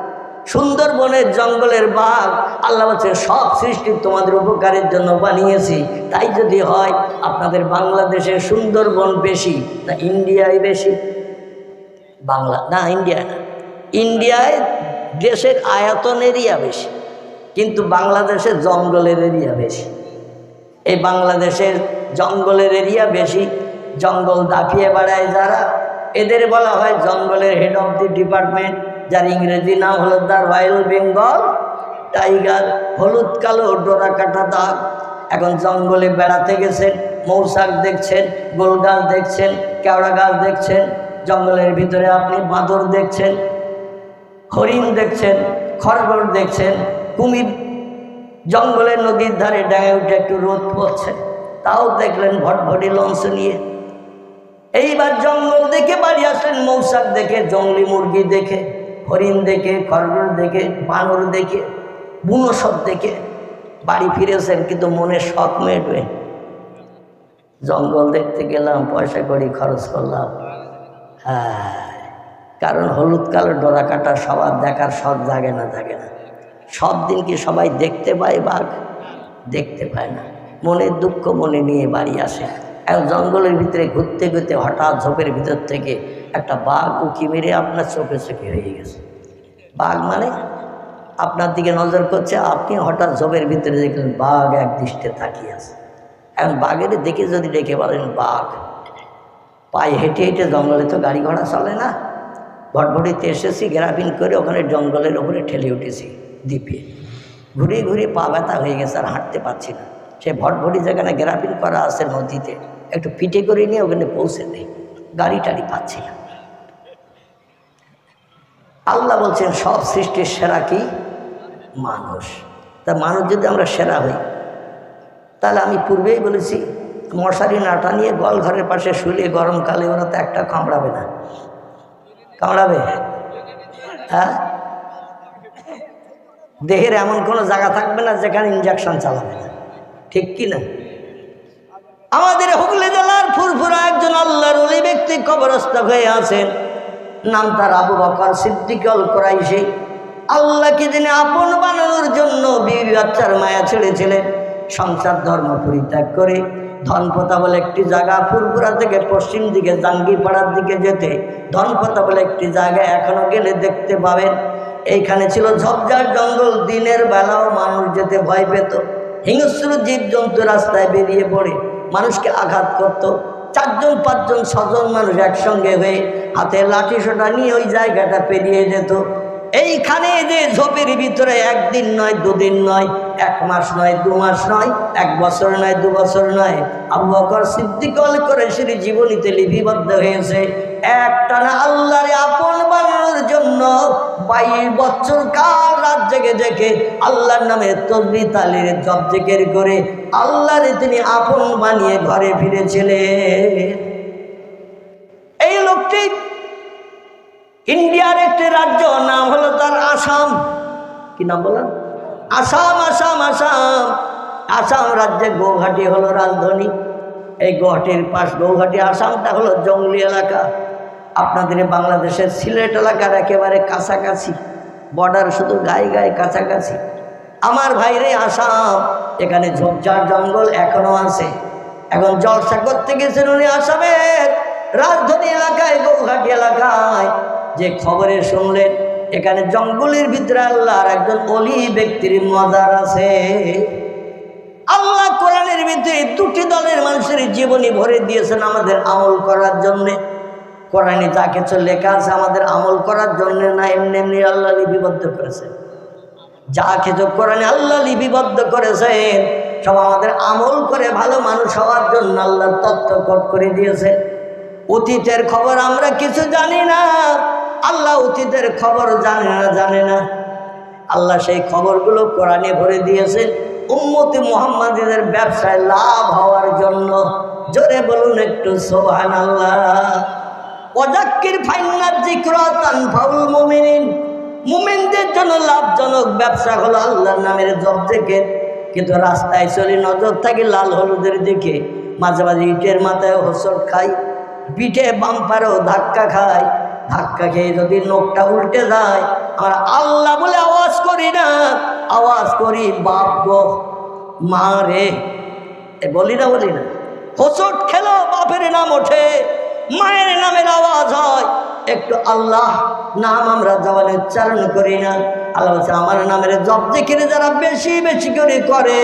Speaker 1: সুন্দরবনের জঙ্গলের বাঘ আল্লাহ বলছে সব সৃষ্টি তোমাদের উপকারের জন্য বানিয়েছি। তাই যদি হয় আপনাদের বাংলাদেশে সুন্দরবন বেশি না ইন্ডিয়ায় বেশি? বাংলা না, ইন্ডিয়া না। ইন্ডিয়ায় দেশের আয়তন এরিয়া বেশি, কিন্তু বাংলাদেশের জঙ্গলের এরিয়া বেশি। এই বাংলাদেশের জঙ্গলের এরিয়া বেশি। জঙ্গল দাপিয়ে বেড়ায় যারা, এদের বলা হয় জঙ্গলের হেড অফ দি ডিপার্টমেন্ট, যার ইংরেজি নাম হলো দ্য রয়্যাল বেঙ্গল টাইগার। হলুদ কালো ডোরা কাটা দাগ। এখন জঙ্গলে বেড়াতে গেছেন, মৌসাক দেখছেন, গোল গাছ দেখছেন, কেওড়া গাছ দেখছেন। জঙ্গলের ভিতরে আপনি বাঁদর দেখছেন, হরিণ দেখছেন, খরগোশ দেখছেন, কুমির। জঙ্গলের নদীর ধারে ডাঙে উঠে একটু রোদ পড়ছে, তাও দেখলেন ভটভটি লঞ্চ নিয়ে। এইবার জঙ্গল দেখে বাড়ি আসলেন, মৌসাক দেখে, জঙ্গলি মুরগি দেখে, হরিণ দেখে, খরগোশ দেখে, বানর দেখে, বুনো সব দেখে বাড়ি ফিরেছেন, কিন্তু মনে শখ মেটবে। জঙ্গল দেখতে গেলাম, পয়সা করি খরচ করলাম। হ্যাঁ, কারণ হলুদ কালো ডোরা কাটা সবার দেখার শখ জাগে না? জাগে না। সব দিন কি সবাই দেখতে পায় বাঘ? দেখতে পায় না। মনের দুঃখ মনে নিয়ে বাড়ি আসে। এখন জঙ্গলের ভিতরে ঘুরতে ঘুরতে হঠাৎ ঝোপের ভিতর থেকে একটা বাঘ উঁকি মেরে আপনার চোখে চোখে হয়ে গেছে। বাঘ মানে আপনার দিকে নজর করছে, আপনি হঠাৎ ঝোপের ভিতরে দেখলেন বাঘ এক দৃষ্টে তাকিয়ে আছে। এখন বাঘের দেখে যদি ডেকে বলেন বাঘ, পায়ে হেঁটে হেঁটে জঙ্গলে তো গাড়ি ঘোড়া চলে না, ভটভটিতে এসেছি, গ্রাফিং করে ওখানে জঙ্গলের ওপরে ঠেলে উঠেছি দ্বীপে। ঘুরিয়ে ঘুরিয়ে পা ব্যথা হয়ে গেছে, আর হাঁটতে পারছি না। সে ভটভটি যেখানে গ্রাফিং করা আছে নদীতে, একটু পিঠে করে নিয়ে ওখানে পৌঁছে দেয়, গাড়ি টাড়ি পাচ্ছি না। আল্লাহ বলছেন সব সৃষ্টির সেরা কি? মানুষ। তা মানুষ যদি আমরা সেরা হই, তাহলে আমি পূর্বেই বলেছি মশারি না টানিয়ে গোয়াল ঘরের পাশে শুলে গরমকালে ওরা তো একটা কামড়াবে না। কামড়াবে? হ্যাঁ, দেহের এমন কোনো জায়গা থাকবে না যেখানে ইনজেকশন চালাবে না, ঠিক কি না? আমাদের হুগলি জেলার ফুরফুরা একজন আল্লাহর ওলি ব্যক্তি কবরস্থ হয়ে আছেন, নাম তার আবু বকর সিদ্দিক আল কুরাইশি। আল্লাহকে যিনি আপন বানানোর জন্য বিবি বাচ্চার মায়া ছেড়েছিলেন, সংসার ধর্ম পরিত্যাগ করে ধনপতা বলে একটি জায়গা, ফুরফুরা থেকে পশ্চিম দিকে জাঙ্গিপাড়ার দিকে যেতে ধনপতা বলে একটি জায়গায় এখনো গেলে দেখতে পাবেন। এইখানে ছিল ঝোপঝাড় জঙ্গল, দিনের বেলাও মানুষ যেতে ভয় পেত। হিংস্র জীবজন্তু রাস্তায় বেরিয়ে পড়ে মানুষকে আঘাত করত। 4 জন 5 জন 6 জন মানুষ একসঙ্গে হয়ে হাতে লাঠি সোটা নিয়ে ওই জায়গাটা পেরিয়ে যেত। এইখানে যে ঝোপের ভিতরে 1 দিন নয় 2 দিন নয়, 1 মাস নয় 2 মাস নয়, 1 বছর নয় 2 বছর নয়, আবু বকর সিদ্দিক আল কুরাইশির জীবনীতে লিপিবদ্ধ হয়েছে একটানা আল্লাহরে আপন বানানোর জন্য 22 বছর কাল রাত জেগে জেগে আল্লাহর নামে তাসবিহ তাহলিল জপ জিকির করে আল্লাহরে তিনি আপন বানিয়ে ঘরে ফিরেছিলেন। এই লোকটি ইন্ডিয়ার একটি রাজ্য, নাম হলো তার আসাম। কি নাম বলেন? আসাম। আসাম আসাম আসাম রাজ্যে গৌহাটি হলো রাজধানী। এই গৌহাটির পাশ গৌহাটি আসামটা হলো জঙ্গলি এলাকা। আপনাদের বাংলাদেশের সিলেট এলাকার একেবারে কাছাকাছি, বর্ডার শুধু গায়ে গায়ে কাছাকাছি। আমার ভাইরে আসাম, এখানে ঝোপঝাড় জঙ্গল এখনো আছে। এখন জলসা করতে গেছেন উনি আসামের রাজধানী এলাকায়, গৌহাটি এলাকায়। যে খবরে শুনলেন এখানে জঙ্গলের ভিতরে আল্লাহর একজন ওলি ব্যক্তির মাজার আছে। আল্লাহ কোরআনের ভিতরে 2টি দলের মানুষের জীবনী ভরে দিয়েছেন আমাদের আমল করার জন্যে। কোরআনে যা কিছু লেখা আছে আমাদের আমল করার জন্য না, এমনি এমনি আল্লাহ লিপিবদ্ধ করেছেন। যা কিছু কোরআনে আল্লাহ লিপিবদ্ধ করেছেন সব আমাদের আমল করে ভালো মানুষ হওয়ার জন্য আল্লাহ তত্ত্ব কোট করে দিয়েছে। অতীতের খবর আমরা কিছু জানি না, আল্লাহ অতীতের খবর জানে না। আল্লাহ সেই খবরগুলো কোরআনে ভরে দিয়েছেন উম্মতে মুহাম্মাদীদের ব্যবসায় লাভ হওয়ার জন্য। জোরে বলুন একটু সুবহানাল্লাহ। ওয়াযাক্কির ফাইন্নায যিকরা তানফাউল মুমিনিন, মুমিনদের জন্য লাভজনক ব্যবসা হলো আল্লাহর নামের জপ জিকির। কিন্তু রাস্তায় চলি নজর থাকি লাল হলুদের দিকে, মাঝে মাঝে ইটের মাথায় হোঁচট খাই, পিঠে বাম্পারেও ধাক্কা খাই। ধাক্কা খেয়ে যদি নোকটা উল্টে যায় আমরা আল্লাহ বলে আওয়াজ করি না, আওয়াজ করি বাপ গো মা রে, বলি না। হোঁচট খেলো বাপের নাম ওঠে, মায়ের নামের আওয়াজ হয়, একটু আল্লাহ নাম আমরা জবানে উচ্চারণ করি না। আল্লাহ বলছে আমার নামের জপ জিকির যারা বেশি বেশি করে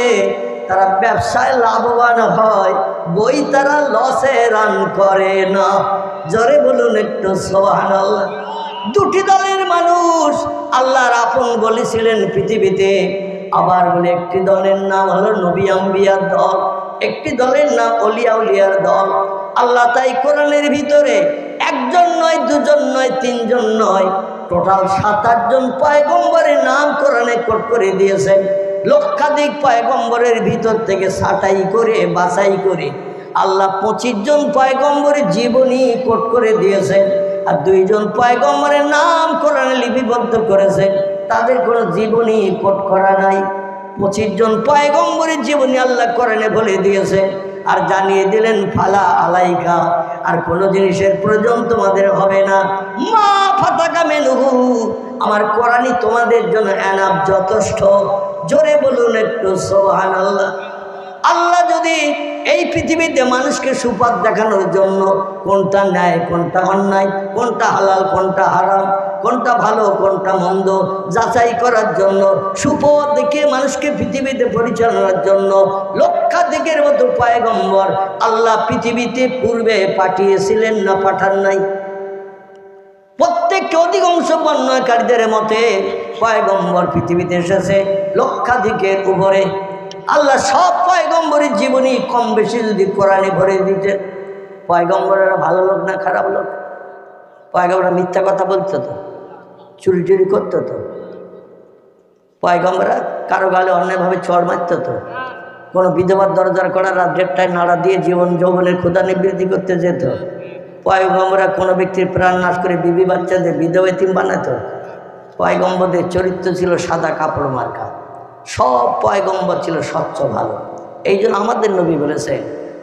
Speaker 1: তারা ব্যবসায় লাভবান হয়, বই তারা লসে রান করে না। জোরে বলুন একটু সুবহানাল্লাহ। 2টি দলের মানুষ আল্লাহর আপন বলেছিলেন পৃথিবীতে। আবার বলে একটি দলের নাম হলো নবী আম্বিয়ার দল, একটি দলের নাম অলিয়া উলিয়ার দল। আল্লাহ তাই কোরআনের ভিতরে 1 জন নয় 2 জন নয় 3 জন নয়, টোটাল 7-8 জন পয়গম্বরের নাম কোরআনে কোট করে দিয়েছেন। লক্ষাধিক পয়গম্বরের ভিতর থেকে ছাঁটাই করে বাছাই করে আল্লাহ 25 জন পয়গম্বরের জীবনী কোট করে দিয়েছেন। আর 2 জন পয়গম্বরের নাম কোরআনে লিপিবদ্ধ করেছেন, তাদের কোনো জীবনী কোট করা নাই। 25 জন পয়গম্বরের জীবনী আল্লাহ কোরআনে বলে দিয়েছে। আর জানিয়ে দিলেন ফালা আলাইকা, আর কোনো জিনিসের প্রয়োজন তোমাদের হবে না। মা ফাতাকা মেনুহু, আমার কোরআনই তোমাদের জন্য এনাফ, যথেষ্ট। জোরে বলুন একটু সুবহানাল্লাহ। আল্লাহ যদি এই পৃথিবীতে মানুষকে সুপথ দেখানোর জন্য কোনটা ন্যায় কোনটা অন্যায়, কোনটা হালাল কোনটা হারাম, কোনটা ভালো কোনটা মন্দ যাচাই করার জন্য, সুপথ দেখিয়ে মানুষকে পৃথিবীতে পরিচালনার জন্য লক্ষাধিকের মতো পয়গম্বর আল্লাহ পৃথিবীতে পূর্বে পাঠিয়েছিলেন না পাঠান নাই? প্রত্যেককে অধিকাংশ বর্ণনাকারীদের মতে পয়গম্বর পৃথিবীতে এসেছে লক্ষাধিকের উপরে। আল্লাহ সব পয়গম্বরের জীবনী কম বেশি যদি কোরআনে ভরে দিতেন, পয়গম্বরেরা ভালো লোক না খারাপ লোক? পয়গম্বররা মিথ্যা কথা বলতো তো, চুরি চুরি করতো তো, পয়গম্বররা কারো গালে অন্যায়ভাবে চড় মারত তো, কোনো বিধবার দরজার করা রাত 1টায় নাড়া দিয়ে জীবন যৌবনের ক্ষুধা নিবৃত্তি করতে যেত। পয়গম্বররা কোনো ব্যক্তির প্রাণ নাশ করে বিবি বাচ্চাদের বিধবা এতিম বানাতো। পয়গম্বরদের চরিত্র ছিল সাদা কাপড় মার্কা, সব পয়গম্বর ছিল স্বচ্ছ ভালো। এই জন্য আমাদের নবী বলেছে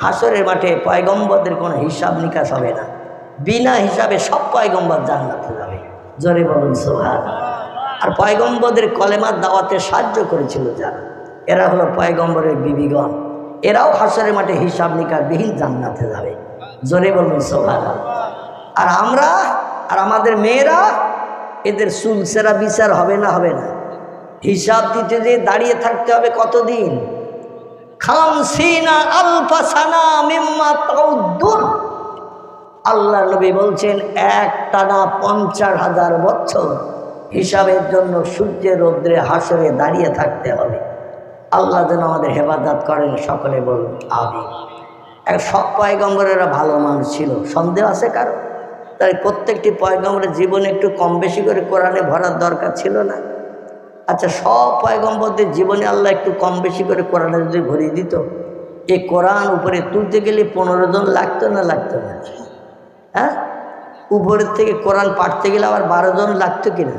Speaker 1: হাসরের মাঠে পয়গম্বরদের কোনো হিসাব নিকাশ হবে না, বিনা হিসাবে সব পয়গম্বর জান্নাতে যাবে। জোরে বলুন সুবহানাল্লাহ। আর পয়গম্বরদের কলেমার দাওয়াতে সাহায্য করেছিল যারা, এরা হলো পয়গম্বরের বিবিগণ, এরাও হাসরের মাঠে হিসাব নিকাশ বিহীন জান্নাতে যাবে। জোরে বলুন সুবহানাল্লাহ। আর আমরা আর আমাদের মেয়েরা, এদের চুলসেরা বিচার হবে না? হবে না। হিসাব দিতে যে দাঁড়িয়ে থাকতে হবে কতদিন? খামসিনা আলফা সানা মিম্মা তাউদ্দুন। আল্লাহ নবী বলছেন একটানা 50,000 বছর হিসাবের জন্য সূর্যের রৌদ্রে হাসরে দাঁড়িয়ে থাকতে হবে। আল্লাহ যেন আমাদের হেফাজত করেন, সকলে বলুন আমিন। সব পয়গম্বরেরা ভালো মানুষ ছিল, সন্দেহ আছে কারো? তাই প্রত্যেকটি পয়গম্বরের জীবনে একটু কম বেশি করে কোরআনে ভরার দরকার ছিল না? আচ্ছা, সব পয়গম্বরদের জীবনে আল্লাহ একটু কম বেশি করে কোরআনে যদি ভরিয়ে দিত, এই কোরআন উপরে তুলতে গেলে 15 জন লাগতো না? লাগতো না? হ্যাঁ, উপরের থেকে কোরআন পাঠতে গেলে আবার 12 জন লাগতো কিনা?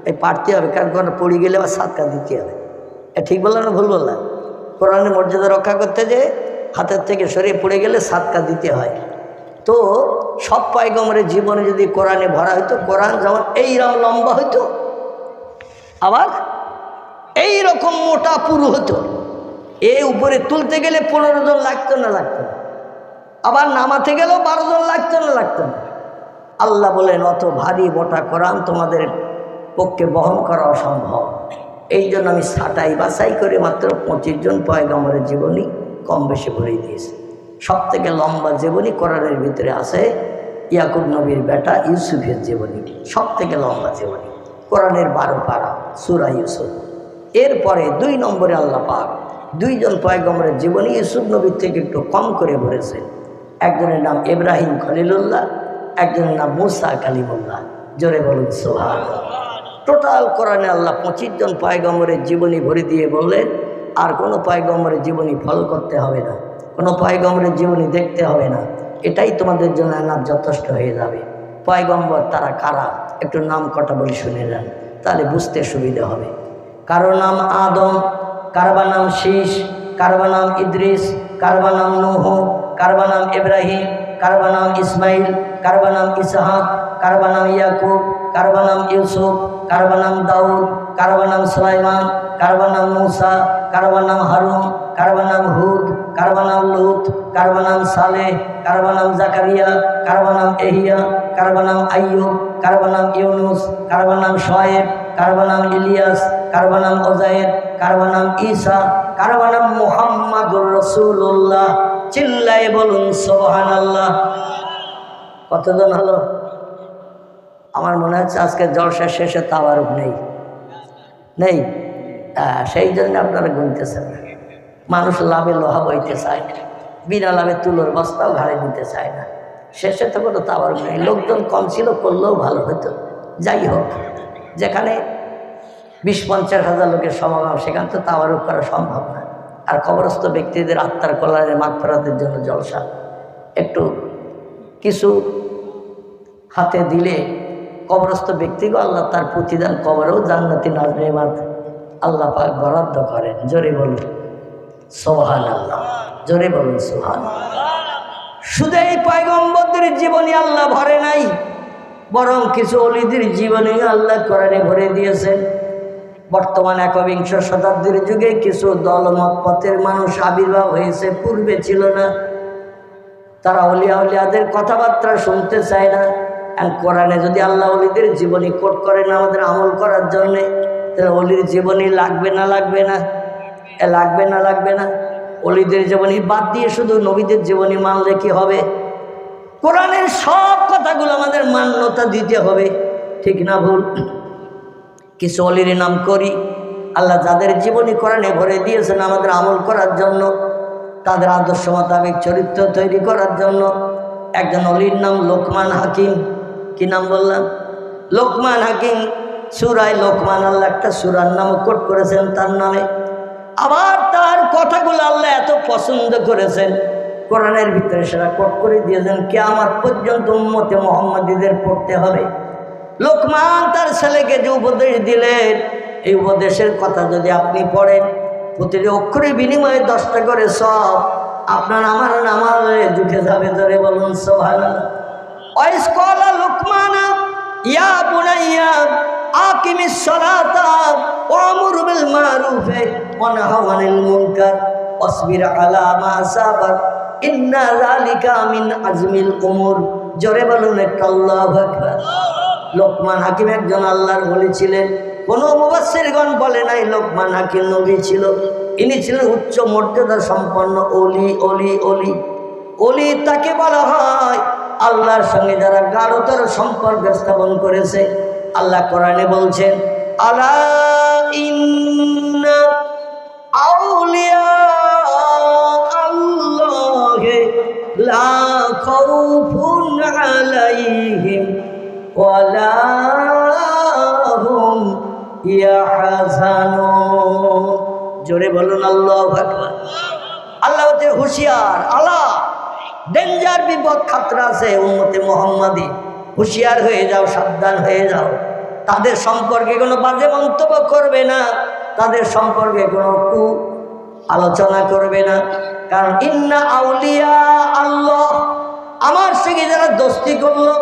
Speaker 1: এই পাঠতে হবে, কারণ কোরআন পড়ে গেলে আবার সাদকা দিতে হবে। ঠিক বললাম না ভুল বললাম? কোরআনের মর্যাদা রক্ষা করতে যে হাতের থেকে সরিয়ে পড়ে গেলে সাদকা দিতে হয়। তো সব পয়গম্বরের জীবনে যদি কোরআনে ভরা হইতো, কোরআন যেমন এইরকম লম্বা হইতো, আবার এই রকম মোটা পুরু হতো। এই উপরে তুলতে গেলে 15 জন লাগতো না? লাগতো না? আবার নামাতে গেলেও 12 জন লাগতো না? লাগতো না? আল্লাহ বলেন অত ভারী মোটা কোরআন তোমাদের পক্ষে বহন করা অসম্ভব। এই জন্য আমি ছাঁটাই বাছাই করে মাত্র 25 জন পয়গম্বরের জীবনী কম বেশি ভরে দিয়েছি। সব থেকে লম্বা জীবনী কোরআনের ভিতরে আছে ইয়াকুব নবীর বেটা ইউসুফের জীবনী, সব থেকে লম্বা জীবনী, কোরআনের 12 পারা সূরা ইউসুফ। এরপরে 2 নম্বরে আল্লাহ পাক 2 জন পয়গম্বরের জীবনী ইউসুফ নবীর থেকে একটু কম করে ভরেছেন। একজনের নাম ইব্রাহিম খলিলুল্লাহ, একজনের নাম মুসা কালিমুল্লাহ। জোরে বলুন সুবহানাল্লাহ। টোটাল কোরআনে আল্লাহ 25 জন পয়গম্বরের জীবনী ভরে দিয়ে বললেন আর কোনো পয়গম্বরের জীবনী ফলো করতে হবে না, কোনো পয়গম্বরের জীবনী দেখতে হবে না, এটাই তোমাদের জন্য এনাফ যথেষ্ট হয়ে যাবে। পয়গম্বর তারা কারা? একটু নাম কটা বলি শুনে যান, তাহলে বুঝতে সুবিধা হবে। কারো নাম আদম, কারবা নাম শীষ, কারবা নাম ইদ্রিস, কারবা নাম নূহ, কারবা নাম ইব্রাহিম, কারবা নাম ইসমাইল, কারবা নাম ইসহাক, কারবা নাম ইয়াকুব, কারবা নাম ইউসুফ, কারবা নাম দাউদ, কারবা নাম সুলাইমান, কারবা নাম মুসা, কারবা নাম হারুন, কারবা নাম হুদ, কারবা নাম লুত, কারবা নাম সালেহ, কারবা নাম জাকারিয়া, কারবা নাম এহিয়া, কারবা নাম আইয়ুব, কারবা নাম ইউনুস, কারবা নাম শোয়েব, কারবা নাম ইলিয়াস, কারবা নাম ওজায়ের, কারবা নাম ঈসা, কারবা নাম মুহাম্মাদুর রাসূলুল্লাহ। চিল্লায়ে বলুন সুবহানাল্লাহ। কতজন হলো? আমার মনে হচ্ছে আজকে জলসা শেষে তাওয়ারুক নেই, নেই। সেই জন্য আপনারা গুনতেছেন না। মানুষ লাভে লোহা বইতে চায় না, বিনা লাভে তুলোর বস্তাও ঘাড়ে নিতে চায় না। শেষে তো কোনো তাওয়ারুক নেই। লোকজন কম ছিল, করলেও ভালো হতো। যাই হোক, যেখানে 20-50 হাজার লোকের সমাগম, সেখানে তো তাওয়ারুক করা সম্ভব না। আর কবরস্থ ব্যক্তিদের আত্মার কল্যাণে মাগফিরাতের জন্য জলসা, একটু কিছু হাতে দিলে কবরস্থ ব্যক্তিকে আল্লাহ তার প্রতিদান কবরেও জান্নাতি নাজনেমাত আল্লাহ পাক বরাদ্দ করেন। জোরে বলুন সুবহানাল্লাহ, জোরে বলুন সুবহানাল্লাহ। শুধু এই পয়গম্বরদের জীবনী আল্লাহ ভরে নাই, বরং কিছু অলিদের জীবনী আল্লাহ কোরআনে ভরে দিয়েছেন। বর্তমান 21 শতাব্দীর যুগে কিছু দলমত পথের মানুষ আবির্ভাব হয়েছে, পূর্বে ছিল না। তারা অলিয়া উলিয়াদের কথাবার্তা শুনতে চায় না। আর কোরআনে যদি আল্লাহ অলিদের জীবনী কোট করেন আমাদের আমল করার জন্যে, তাহলে অলির জীবনী লাগবে না? লাগবে না? লাগবে না? লাগবে না? অলিদের জীবনী বাদ দিয়ে শুধু নবীদের জীবনী মানলে কি হবে? কোরআনের সব কথাগুলো আমাদের মান্যতা দিতে হবে, ঠিক না ভুল? কিছু অলির নাম করি, আল্লাহ যাদের জীবনী কোরআনে ভরে দিয়েছেন আমাদের আমল করার জন্য, তাদের আদর্শ মোতাবেক চরিত্র তৈরি করার জন্য। একজন অলির নাম লোকমান হাকিম। কি নাম বললাম? লোকমান হাকিম। সূরায়ে লোকমান আল্লাহ একটা সূরার নাম কোট করেছেন তার নামে। আবার তার কথাগুলো আল্লাহ এত পছন্দ করেছেন, কোরআনের ভিতরে সেটা কোট করে দিয়েছেন, কিয়ামত পর্যন্ত উম্মতে মুহাম্মাদীদের পড়তে হবে। লোকমান তার ছেলেকে যে উপদেশ দিলেন, এই উপদেশের কথা যদি আপনি পড়েন, প্রতিটি অক্ষরের বিনিময়ে 10টা করে সব, আপনার আমার নামাজে ঢুকে যাবে। ধরে বলুন সুবহানাল্লাহ। ওয়াইস ক্বালা লুকমান ইয়া বুনাইয়া আকিমিস সালাতা ওয়ামুর বিল মারুফ ওয়া নাহা আনিল মুনকার ওয়াসবির আলা মা সাবার ইন্না যালিকা মিন আজমিল উমুর। জোরে বলুন একটা আল্লাহু আকবার। লোকমান হাকিম একজন আল্লাহর ওলি ছিলেন। কোনো মুফাসসিরগণ বলে নাই লোকমান হাকিম নবী ছিল। ইনি ছিলেন উচ্চ মর্যাদা সম্পন্ন ওলি। ওলি ওলি ওলি তাকে বলা হয় আল্লাহর সঙ্গে যারা গাঢ়তর সম্পর্ক স্থাপন করেছে। আল্লাহ কোরআনে বলছেন আলা ইন্না আউলিয়া আল্লাহি লা খাউফুন আলাইহিম ওয়া লা হুম ইয়াহজানুন। জোরে বলুন আল্লাহু আকবার। আল্লাহ হচ্ছে হুঁশিয়ার। আল্লাহ ডেঞ্জার, বিপদ খাতরা আছে উম্মতে মুহাম্মাদি। হুঁশিয়ার হয়ে যাও, সাবধান হয়ে যাও। তাদের সম্পর্কে কোনো বাজে মন্তব্য করবে না, তাদের সম্পর্কে কোনো কু আলোচনা করবে না। কারণ ইন্না আউলিয়া আল্লাহ, আমার সঙ্গে যারা দোস্তি করলো,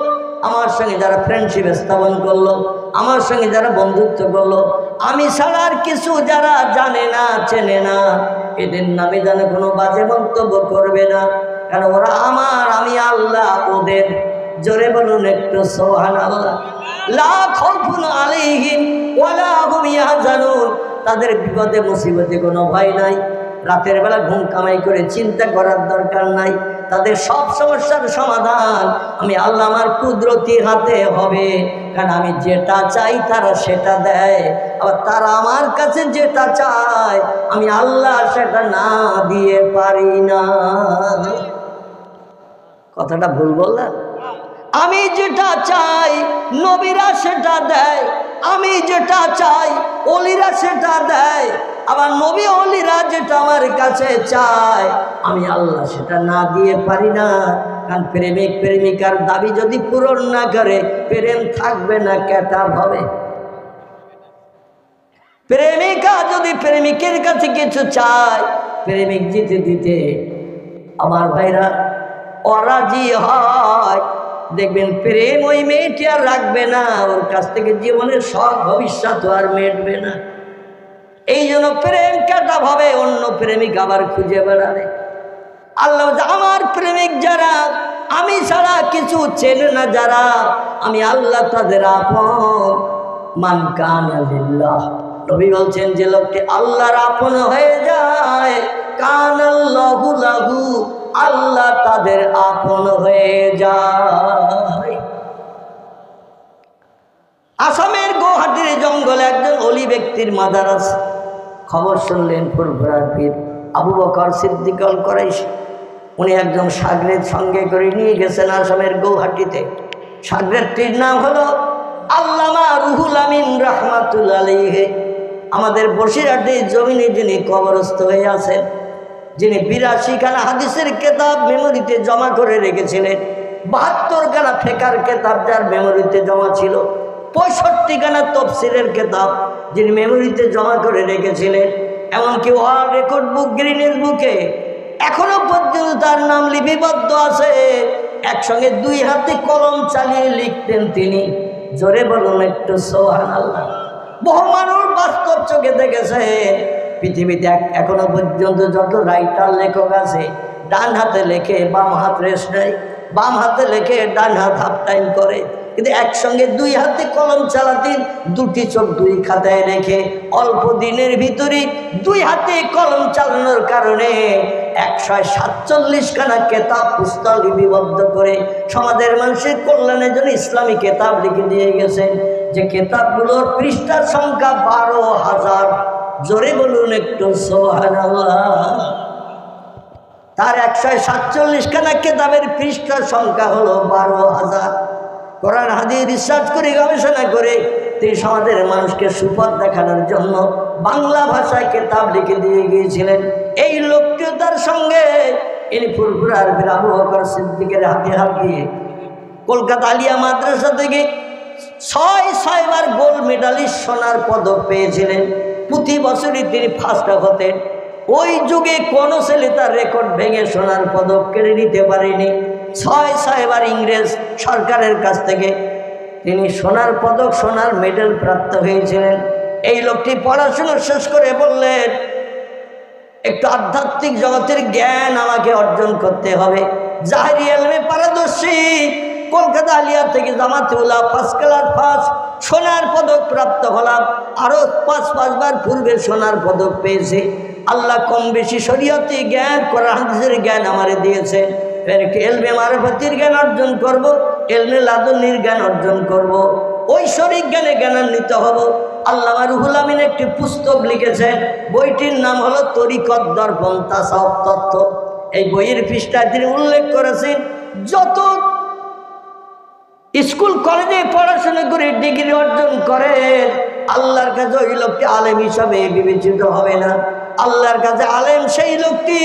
Speaker 1: আমার সঙ্গে যারা ফ্রেন্ডশিপ স্থাপন করলো, আমার সঙ্গে যারা বন্ধুত্ব করলো, আমি ছাড়া আর কিছু যারা জানে না চেনে না, এদের নামে যেন কোনো বাজে মন্তব্য করবে না। কারণ ওরা আমার, আমি আল্লাহ ওদের। জোরে বলুন একটু সুবহানাল্লাহ। লা খাউফুন আলাইহিম ওয়া লা হুম ইয়াহজানুন। তাদের বিপদে মুসিবতে কোনো ভয় নাই। রাতের বেলা ঘুম কামাই করে চিন্তা করার দরকার নাই। তাদের সব সমস্যার সমাধান আমি আল্লাহ আমার কুদরতি হাতে হবে। কারণ আমি যেটা চাই তারা সেটা দেয়, আবার তারা আমার কাছে যেটা চায় আমি আল্লাহ সেটা না দিয়ে পারি না। কথাটা ভুল বললাম? আমি যেটা চাই নবীরা সেটা দেয়, আমি যেটা চাই ওলিরা সেটা দেয়, আবার নবী ওলিরা যেটা আমার কাছে চায় আমি আল্লাহ সেটা না দিয়ে পারি না। কারণ প্রেমিক প্রেমিকার দাবি যদি পূরণ না করে প্রেম থাকবে না, কেটা হবে। প্রেমিকা যদি প্রেমিকের কাছে কিছু চায়, প্রেমিক দিতে দিতে আমার ভাইরা অরাজি হয়, দেখবেন প্রেম ওই মেয়েটি আর রাখবে না, ওর কাছ থেকে জীবনের সব ভবিষ্যৎ আর মেটবে না। এই জন্য প্রেম কাটা ভাবে অন্য প্রেমিক আবার খুঁজে বেড়াবে। আল্লাহ আমার প্রেমিক যারা, আমি ছাড়া কিছু চেনে না যারা, আমি আল্লাহ তাদের আপন। মান কানা লিল্লাহ, নবী বলছেন যে লোকটি আল্লাহর আপন হয়ে যায়, কানাল্লাহু লাহু, আল্লাহ তাদের আপন হয়ে যায়। আসামের গুয়াহাটির জঙ্গলে একজন অলি ব্যক্তির মাজার আছে। খবর শুনলেন ফুরফুরার পীর আবু বকর সিদ্দিক আল কুরাইশি। উনি একজন শাগরেদ সঙ্গে করে নিয়ে গেছেন আসামের গুয়াহাটিতে। শাগরেদটির নাম হলো আল্লামা রুহুল আমিন রাহমাতুল্লাহ আলাইহি। আমাদের বসিরহাটের জমিনে যিনি কবরস্থ হয়ে আছেন, যিনি 82 খানা হাদিসের কেতাব মেমোরিতে জমা করে রেখেছিলেন, 72 খানা ফেকার কেতাব যার মেমোরিতে জমা ছিল, 65 খানা তফসিরের কেতাব যিনি মেমোরিতে জমা করে রেখেছিলেন, এমনকি ওয়ার্ল্ড রেকর্ড বুক গিনেস বুকে এখনো পর্যন্ত তার নাম লিপিবদ্ধ আছে। একসঙ্গে 2 হাতে কলম চালিয়ে লিখতেন তিনি। জোরে বলুন একটু সুবহানাল্লাহ। বহু মানুষ বাস্তব চোখে দেখেছে। পৃথিবীতে এখনো পর্যন্ত যত রাইটার লেখক আছে, ডান হাতে লেখে বাম হাত রেস্ট নেয়, বাম হাতে লেখে ডান হাত হাফ টাইম করে, কিন্তু একসঙ্গে 2 হাতে কলম চালাতেন, 2টি চোখ 2 খাতায় রেখে অল্প দিনের ভিতরে 2 হাতে কলম চালানোর কারণে 147 খানা কেতাব পুস্তক লিপিবদ্ধ করে সমাজের মানুষের কল্যাণের জন্য ইসলামী কেতাব লিখে দিয়ে গেছেন, যে কেতাবগুলোর পৃষ্ঠার সংখ্যা 12,000। জোরে বলুন একটু সুবহানাল্লাহ। তার 147 খানা কেতাবের পৃষ্ঠার সংখ্যা হলো 12,000। কোরআন হাদিস রিসার্চ করে গবেষণা করে তিনি সমাজের মানুষকে সুপথ দেখানোর জন্য বাংলা ভাষায় কেতাব লিখে দিয়ে গিয়েছিলেন। এই লোকটিও তার সঙ্গে ইনি ফুরফুরার পীর আবু বকর সিদ্দিকের হাতে হাত দিয়ে কলকাতা আলিয়া মাদ্রাসা থেকে 6 বার গোল্ড মেডালিস্ট সোনার পদক পেয়েছিলেন। প্রতি বছরই তিনি ফার্স্ট হতেন। ওই যুগে কোনো ছেলে তার রেকর্ড ভেঙে সোনার পদক কেড়ে নিতে পারেনি। 6 বার ইংরেজ সরকারের কাছ থেকে তিনি সোনার পদক, সোনার মেডেল প্রাপ্ত হয়েছিলেন। এই লোকটি পড়াশোনা শেষ করে বললেন, একটু আধ্যাত্মিক জগতের জ্ঞান আমাকে অর্জন করতে হবে। জাহেরি ইলমে পারদর্শী, কলকাতা আলিয়া থেকে জামাতে উলামা ফার্স্ট ক্লাস ফার্স্ট সোনার পদক প্রাপ্ত হলাম। আরও 5 বার পূর্বে সোনার পদক পেয়েছে। আল্লাহ কম বেশি শরীয়তি জ্ঞান, কোরআন হাদিসের জ্ঞান আমারে দিয়েছে। একটু ইলমে মারিফাতের জ্ঞান অর্জন করব, ইলমে লাদুনির জ্ঞান অর্জন করব, ঐশ্বরিক জ্ঞানে জ্ঞানান্বিত হব। আল্লামা রুহুল আমিন একটি পুস্তক লিখেছেন, বইটির নাম হলো তরিকত দর্পণ তাসাউফ তত্ত্ব। এই বইয়ের পৃষ্ঠায় তিনি উল্লেখ করেছেন, যত স্কুল কলেজে পড়াশোনা করে ডিগ্রি অর্জন করেন, আল্লাহর কাছে ওই লোকটি আলেম হিসাবে বিবেচিত হবে না। আল্লাহর কাছে আলেম সেই লোকটি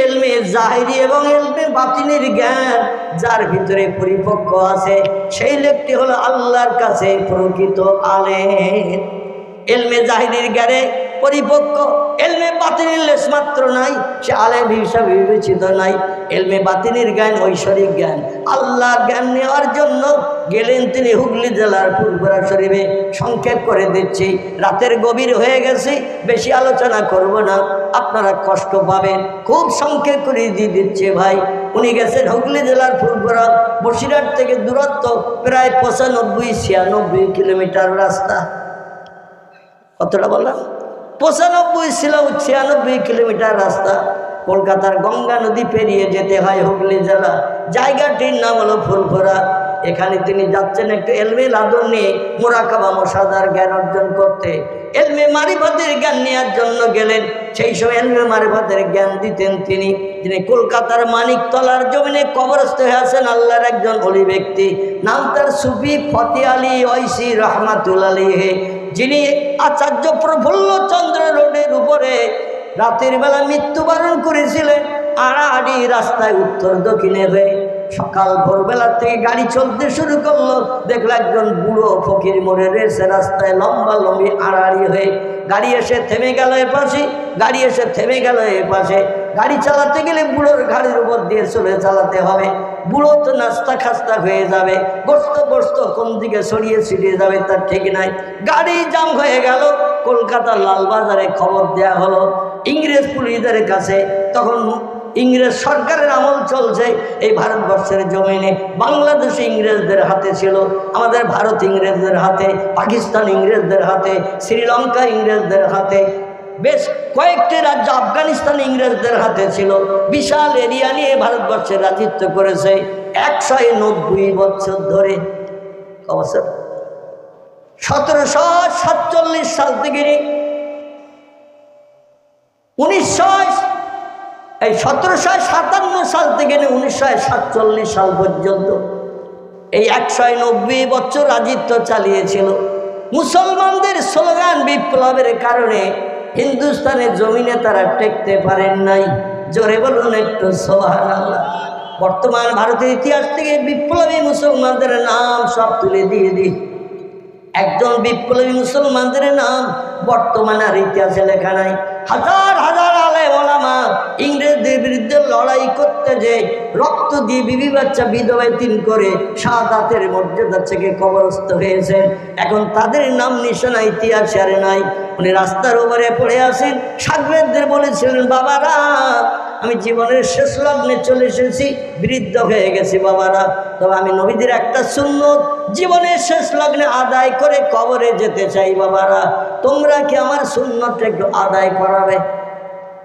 Speaker 1: ইলমে জাহিরি এবং ইলমে বাতিনের জ্ঞান যার ভিতরে পরিপক্ক আছে, সেই লোকটি হলো আল্লাহর কাছে প্রকৃত আলেম। ইলমে জাহিরির জ্ঞানে পরিপক্ক, ইলমে বাতিনের লেশমাত্র নাই, সে আলেম হিসাবে বিবেচিত নাই। ইলমে বাতিনের জ্ঞান ঐশ্বরিক জ্ঞান। আল্লাহর জ্ঞান নেওয়ার জন্য গেলেন তিনি হুগলি জেলার ফুলপুরা শরীফে। সংক্ষেপ করে দিচ্ছি, রাতের গভীর হয়ে গেছে, বেশি আলোচনা করব না, আপনারা কষ্ট পাবেন। খুব সংক্ষেপ করে দিয়ে দিচ্ছে ভাই। উনি গেছেন হুগলি জেলার ফুলপুরা, বসিরহাট থেকে দূরত্ব প্রায় 95-96 কিলোমিটার রাস্তা। কতটা বললাম? 95 ছিল 96 কিলোমিটার রাস্তা। কলকাতার গঙ্গা নদী পেরিয়ে যেতে হয় হুগলি জেলা। জায়গাটির নাম হলো ফুলপুরা। এখানে তিনি যাচ্ছেন একটু ইলমে লাদুন নিয়ে মুরাকাবা মুশাহাদার জ্ঞান অর্জন করতে। ইলমে মারিফাতের জ্ঞান নেওয়ার জন্য গেলেন। সেই সময় ইলমে মারিফাতের জ্ঞান দিতেন তিনি। তিনি কলকাতার মানিকতলার জমিনে কবরস্থ হয়ে আছেন আল্লাহর একজন ওলি ব্যক্তি, নাম তার সুফি ফতে আলী ঐশী রহমাতুল্লাহ আলাইহি, যিনি আচার্য প্রফুল্ল চন্দ্র রোডের উপরে রাতের বেলা মৃত্যুবরণ করেছিলেন। আড়াআড়ি রাস্তায় উত্তর দক্ষিণে হয়ে সকাল ভোরবেলা থেকে গাড়ি চলতে শুরু করলো, দেখলো একজন বুড়ো ফকির মরে রয়েছে রাস্তায় লম্বা লম্বি আড়াআড়ি হয়ে। গাড়ি এসে থেমে গেল এপাশে, গাড়ি এসে থেমে গেল এপাশে। গাড়ি চালাতে গেলে বুড়োর গাড়ির উপর দিয়ে চলে চালাতে হবে। বুড়ো তো নাস্তা খাস্তা হয়ে যাবে, গোস্ত কোন দিকে ছড়িয়ে ছিটিয়ে যাবে তার ঠিক নাই। গাড়ি জাম হয়ে গেল। কলকাতার লালবাজারে খবর দেয়া হলো ইংরেজ পুলিশদের কাছে। তখন ইংরেজ সরকারের আমল চলছে এই ভারতবর্ষের জমিনে। বাংলাদেশ ইংরেজদের হাতে ছিল, আমাদের ভারত ইংরেজদের হাতে, পাকিস্তান ইংরেজদের হাতে, শ্রীলঙ্কা ইংরেজদের হাতে, বেশ কয়েকটি রাজ্য আফগানিস্তান ইংরেজদের হাতে ছিল। বিশাল এরিয়া নিয়ে ভারতবর্ষের রাজত্ব করেছে 190 বছর ধরে। অবশ্য 1747 সাল থেকে 1757 সাল থেকে 1947 সাল পর্যন্ত এই 190 বছর রাজত্ব চালিয়েছিল। মুসলমানদের স্লোগান বিপ্লবের কারণে হিন্দুস্তানের জমিনে তারা টেকতে পারেন নাই। জোরে বলুন একটু সুবহানাল্লাহ। বর্তমান ভারতের ইতিহাস থেকে বিপ্লবী মুসলমানদের নাম সব তুলে দিয়ে দিই। একজন বিপ্লবী মুসলমানদের নাম বর্তমানে আর ইতিহাসে লেখা নাই। হাজার হাজার আলেম ওলামা ইংরেজদের বিরুদ্ধে লড়াই করতে যে রক্ত দিয়ে বিবি বাচ্চা বিধবা তিন করে শাহাদাতের মর্যাদা থেকে কবরস্থ হয়েছেন, এখন তাদের নাম নিশানা ইতিহাসে আর নাই। উনি রাস্তার উপরে পড়ে আসেন, সাগরেদদের বলেছিলেন, বাবারা আমি জীবনের শেষ লগ্নে চলে এসেছি, বৃদ্ধ হয়ে গেছি বাবারা, তবে আমি নবীদের একটা সুন্নত জীবনের শেষ লগ্নে আদায় করে কবরে যেতে চাই বাবারা, তোমরা কি আমার সুন্নতটা একটু আদায় করাবে?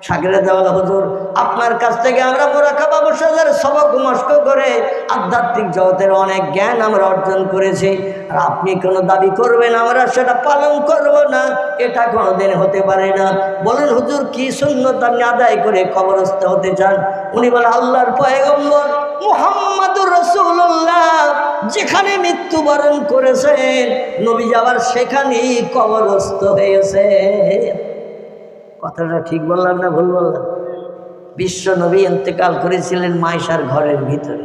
Speaker 1: সাগরে দেওয়াল হুজুর, আপনার কাছ থেকে আমরা মুরাকাবা মুশাহাদার সবক মস্ক করে আধ্যাত্মিক জগতের অনেক জ্ঞান আমরা অর্জন করেছি, আর আপনি কোনো দাবি করবেন আমরা সেটা পালন করব না, এটা কোনোদিন হতে পারে না। বলেন হুজুর কি সুন্নত আপনি আদায় করে কবরস্থ হতে চান? উনি বলেন, আল্লাহর পয়গম্বর মুহাম্মাদুর রাসূলুল্লাহ যেখানে মৃত্যুবরণ করেছেন নবী যাবার সেখানেই কবরস্থ হয়েছে। কথাটা ঠিক বললাম না ভুল বললাম? বিশ্ব নবী ইন্তেকাল করেছিলেন মায়েশার ঘরের ভিতরে।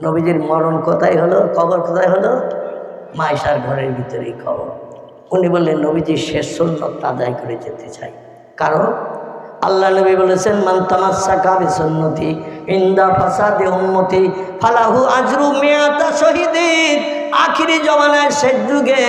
Speaker 1: নবীজির মরণ কোথায় হলো, কবর কোথায় হলো? মায়েশার ঘরের ভিতরেই কবর। উনি বললেন নবীজির শেষ সুন্নত আদায় করে যেতে চাই, কারণ আল্লাহ নবী বলেছেন, মান তামাসসাকা বিসুন্নতি ইনদা ফাসাদি উম্মতি ফালাহু আজরু মিয়াতা শহীদিন। আখিরি জমানায় শেষ যুগে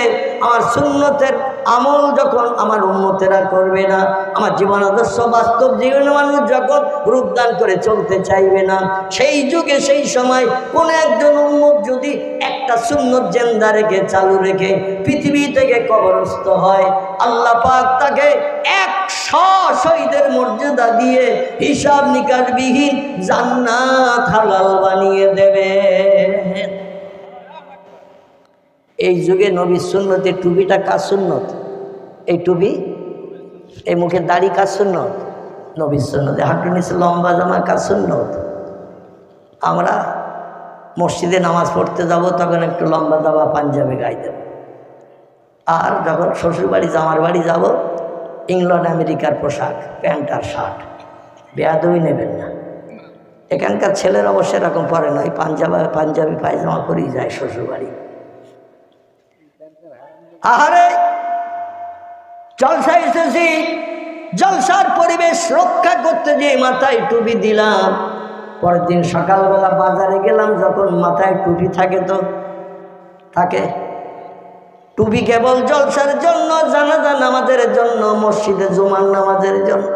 Speaker 1: আমার সুন্নতের আমল যখন আমার উম্মতেরা করবে না, আমার জীবন আদর্শ বাস্তব জীবনে মানুষ যখন রূপদান করে চলতে চাইবে না, সেই যুগে সেই সময় কোন একজন উম্মত যদি একটা সুন্নত জিন্দা রেখে চালু রেখে পৃথিবী থেকে কবরস্থ হয়, আল্লাহ পাক তাকে 100 শহীদের মর্যাদা দিয়ে হিসাব নিকাশবিহীন জান্নাত হালাল বানিয়ে দেবে। এই যুগে নবীর সুন্নতের টুপিটা কার সুন্নত? এই টুপি, এই মুখে দাড়ি কার সুন্নত? নবীর সুন্নত। হাঁটুর নিচে লম্বা জামা কার সুন্নত? আমরা মসজিদে নামাজ পড়তে যাব তখন একটু লম্বা জামা পাঞ্জাবি গায়ে দেব, আর যখন শ্বশুর বাড়ি জামার বাড়ি যাব ইংল্যান্ড আমেরিকার পোশাক, প্যান্ট আর শার্ট। বেয়াদবি নেবেন না। এখানকার ছেলের অবশ্য এরকম পরে নয়, পাঞ্জাবি পায়জামা পরেই যায় শ্বশুর বাড়ি। আহারে জলসা এসেছি, জলসার পরিবেশ রক্ষা করতে গিয়ে মাথায় টুপি দিলাম। পরের দিন সকালবেলা বাজারে গেলাম, যখন মাথায় টুপি থাকে তো থাকে। টুপি কেবল জলসার জন্য, জানাজা নামাজের জন্য, মসজিদে জুমার নামাজের জন্য।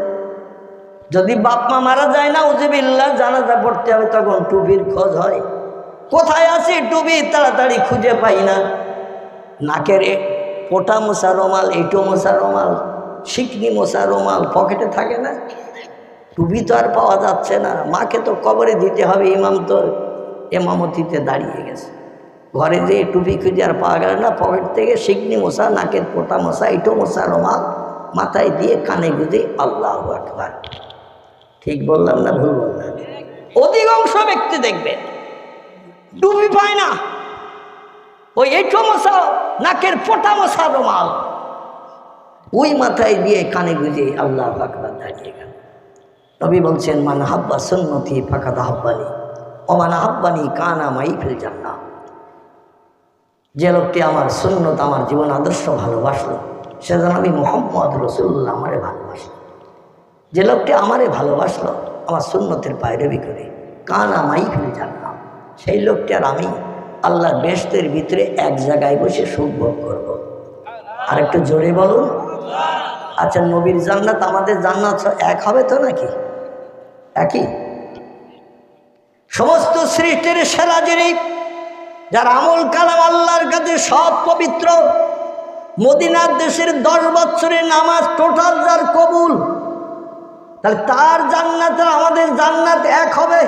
Speaker 1: যদি বাপ মা মারা যায় না উযুবিল্লাহ জানাজা পড়তে হবে, তখন টুপির খোঁজ হয়। কোথায় আছে টুপি? তাড়াতাড়ি খুঁজে পাই না। নাকের পোটা মশা রুমাল, এঁটো মশা রুমাল, শিকনি মশা রুমাল পকেটে থাকে না। টুপি তো আর পাওয়া যাচ্ছে না। মাকে তো কবরে দিতে হবে, ইমাম তো এমামতিতে দাঁড়িয়ে গেছে। ঘরে যেয়ে টুপি খুঁজে আর পাওয়া গেল না। পকেট থেকে শিকনি মশা, নাকের পোটা মশা, এঁটো মশা রুমাল মাথায় দিয়ে কানে গুঁজে আল্লাহু আকবার। ঠিক বললাম না ভুল বললাম? অধিকাংশ ব্যক্তি দেখবেন টুপি পায় না, ওই এঁটো মশা, নাকের পোটা মশা রুমাল ওই মাথায় দিয়ে কানে গুঁজে আল্লাহু আকবার দাঁড়িয়ে গেল। নবী বলছেন, মান হাব্বা সুন্নতি ফাকাদ হাব্বানি ও মান হাব্বানি কানা মাই ফিল জান্নাহ। যে লোকটি আমার সুন্নত, আমার জীবন আদর্শ ভালোবাসলো, সে যেন আমি মুহাম্মদ রাসূলুল্লাহ আমারে ভালোবাসলো। যে লোকটি আমারে ভালোবাসলো, আমার সুন্নতের পায়রবি করে, কানা মাই ফিল জান্নাহ, সেই লোকটি আর আমি আল্লাহর বেহেশতের ভিতরে এক জায়গায় বসে সুখ ভোগ করবো। আর একটু জোরে বলুন। আচ্ছা, নবীর জান্নাত আমাদের জান্নাত এক হবে তো নাকি? একই। সমস্ত সৃষ্টির সেরা যিনি, যার আমল কালাম আল্লাহর কাছে সব পবিত্র, মদিনার দেশের 10 বছরের নামাজ টোটাল যার কবুল, তাহলে তার জান্নাত আর আমাদের জান্নাত এক হবে।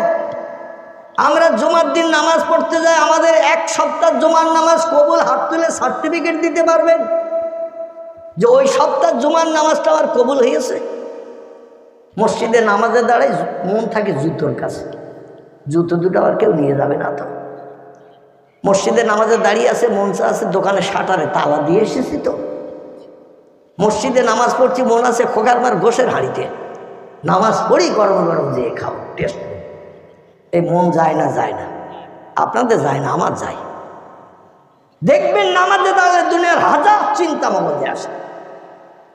Speaker 1: আমরা জুমার দিন নামাজ পড়তে যাই, আমাদের 1 সপ্তাহ জুমার নামাজ কবুল, হাত তুলে সার্টিফিকেট দিতে পারবেন যে ওই সপ্তাহ জুমার নামাজটা আমার কবুল হয়েছে। মসজিদে নামাজে দাঁড়াই মন থাকে জুতোর কাছে, জুতো দুটো আবার কেউ নিয়ে যাবে না তো। মসজিদে নামাজে দাঁড়িয়ে আছে, মন আছে দোকানে শাটারে তালা দিয়ে এসেছি তো। মসজিদে নামাজ পড়ছি, মন আছে খোকার মার গোশের হাঁড়িতে নামাজ পড়ি, গরম গরম যেয়ে খাও, টেস্ট। এই মন যায় না, যায় না। আপনাদের যায় না, আমার যায়। দেখবেন নামাজে দাঁড়ালে দুনিয়ার হাজার চিন্তা মগজে আসে।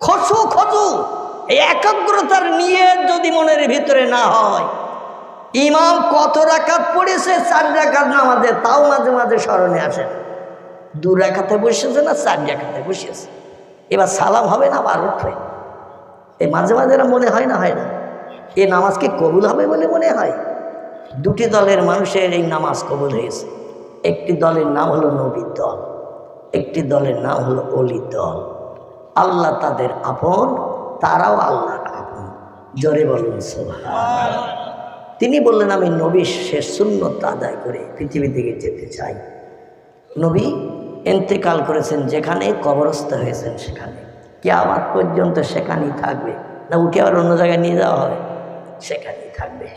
Speaker 1: খসু এই একাগ্রতার নিয়ে যদি মনের ভিতরে না হয়, ইমাম কত রাকাত পড়েছে, 4 রাকাত নামাজে, তাও মাঝে মাঝে স্মরণে আসে। 2 রাকাতে বসেছে না 4 রাকাতে বসেছে, এবার সালাম হবে না আবার উঠবে। এই মাঝে মাঝে মনে হয় না, হয় না? এই নামাজ কি কবুল হবে বলে মনে হয়? 2টি দলের মানুষের এই নামাজ কবুল হয়েছে। একটি দলের নাম হলো নবীর দল, একটি দলের নাম হলো অলির দল। আল্লাহ তাদের আপন, তারাও আল্লাহর আপন। জোরে বলুন সুবহানাল্লাহ। তিনি বললেন, আমি নবীর শেষ সুন্নত আদায় করে পৃথিবী থেকে যেতে চাই। নবী ইন্তেকাল করেছেন যেখানে, কবরস্থ হয়েছেন সেখানে, কিয়ামত পর্যন্ত সেখানেই থাকবে। না উঠে আবার অন্য জায়গায় নিয়ে যাওয়া হবে? সেখানেই থাকবে।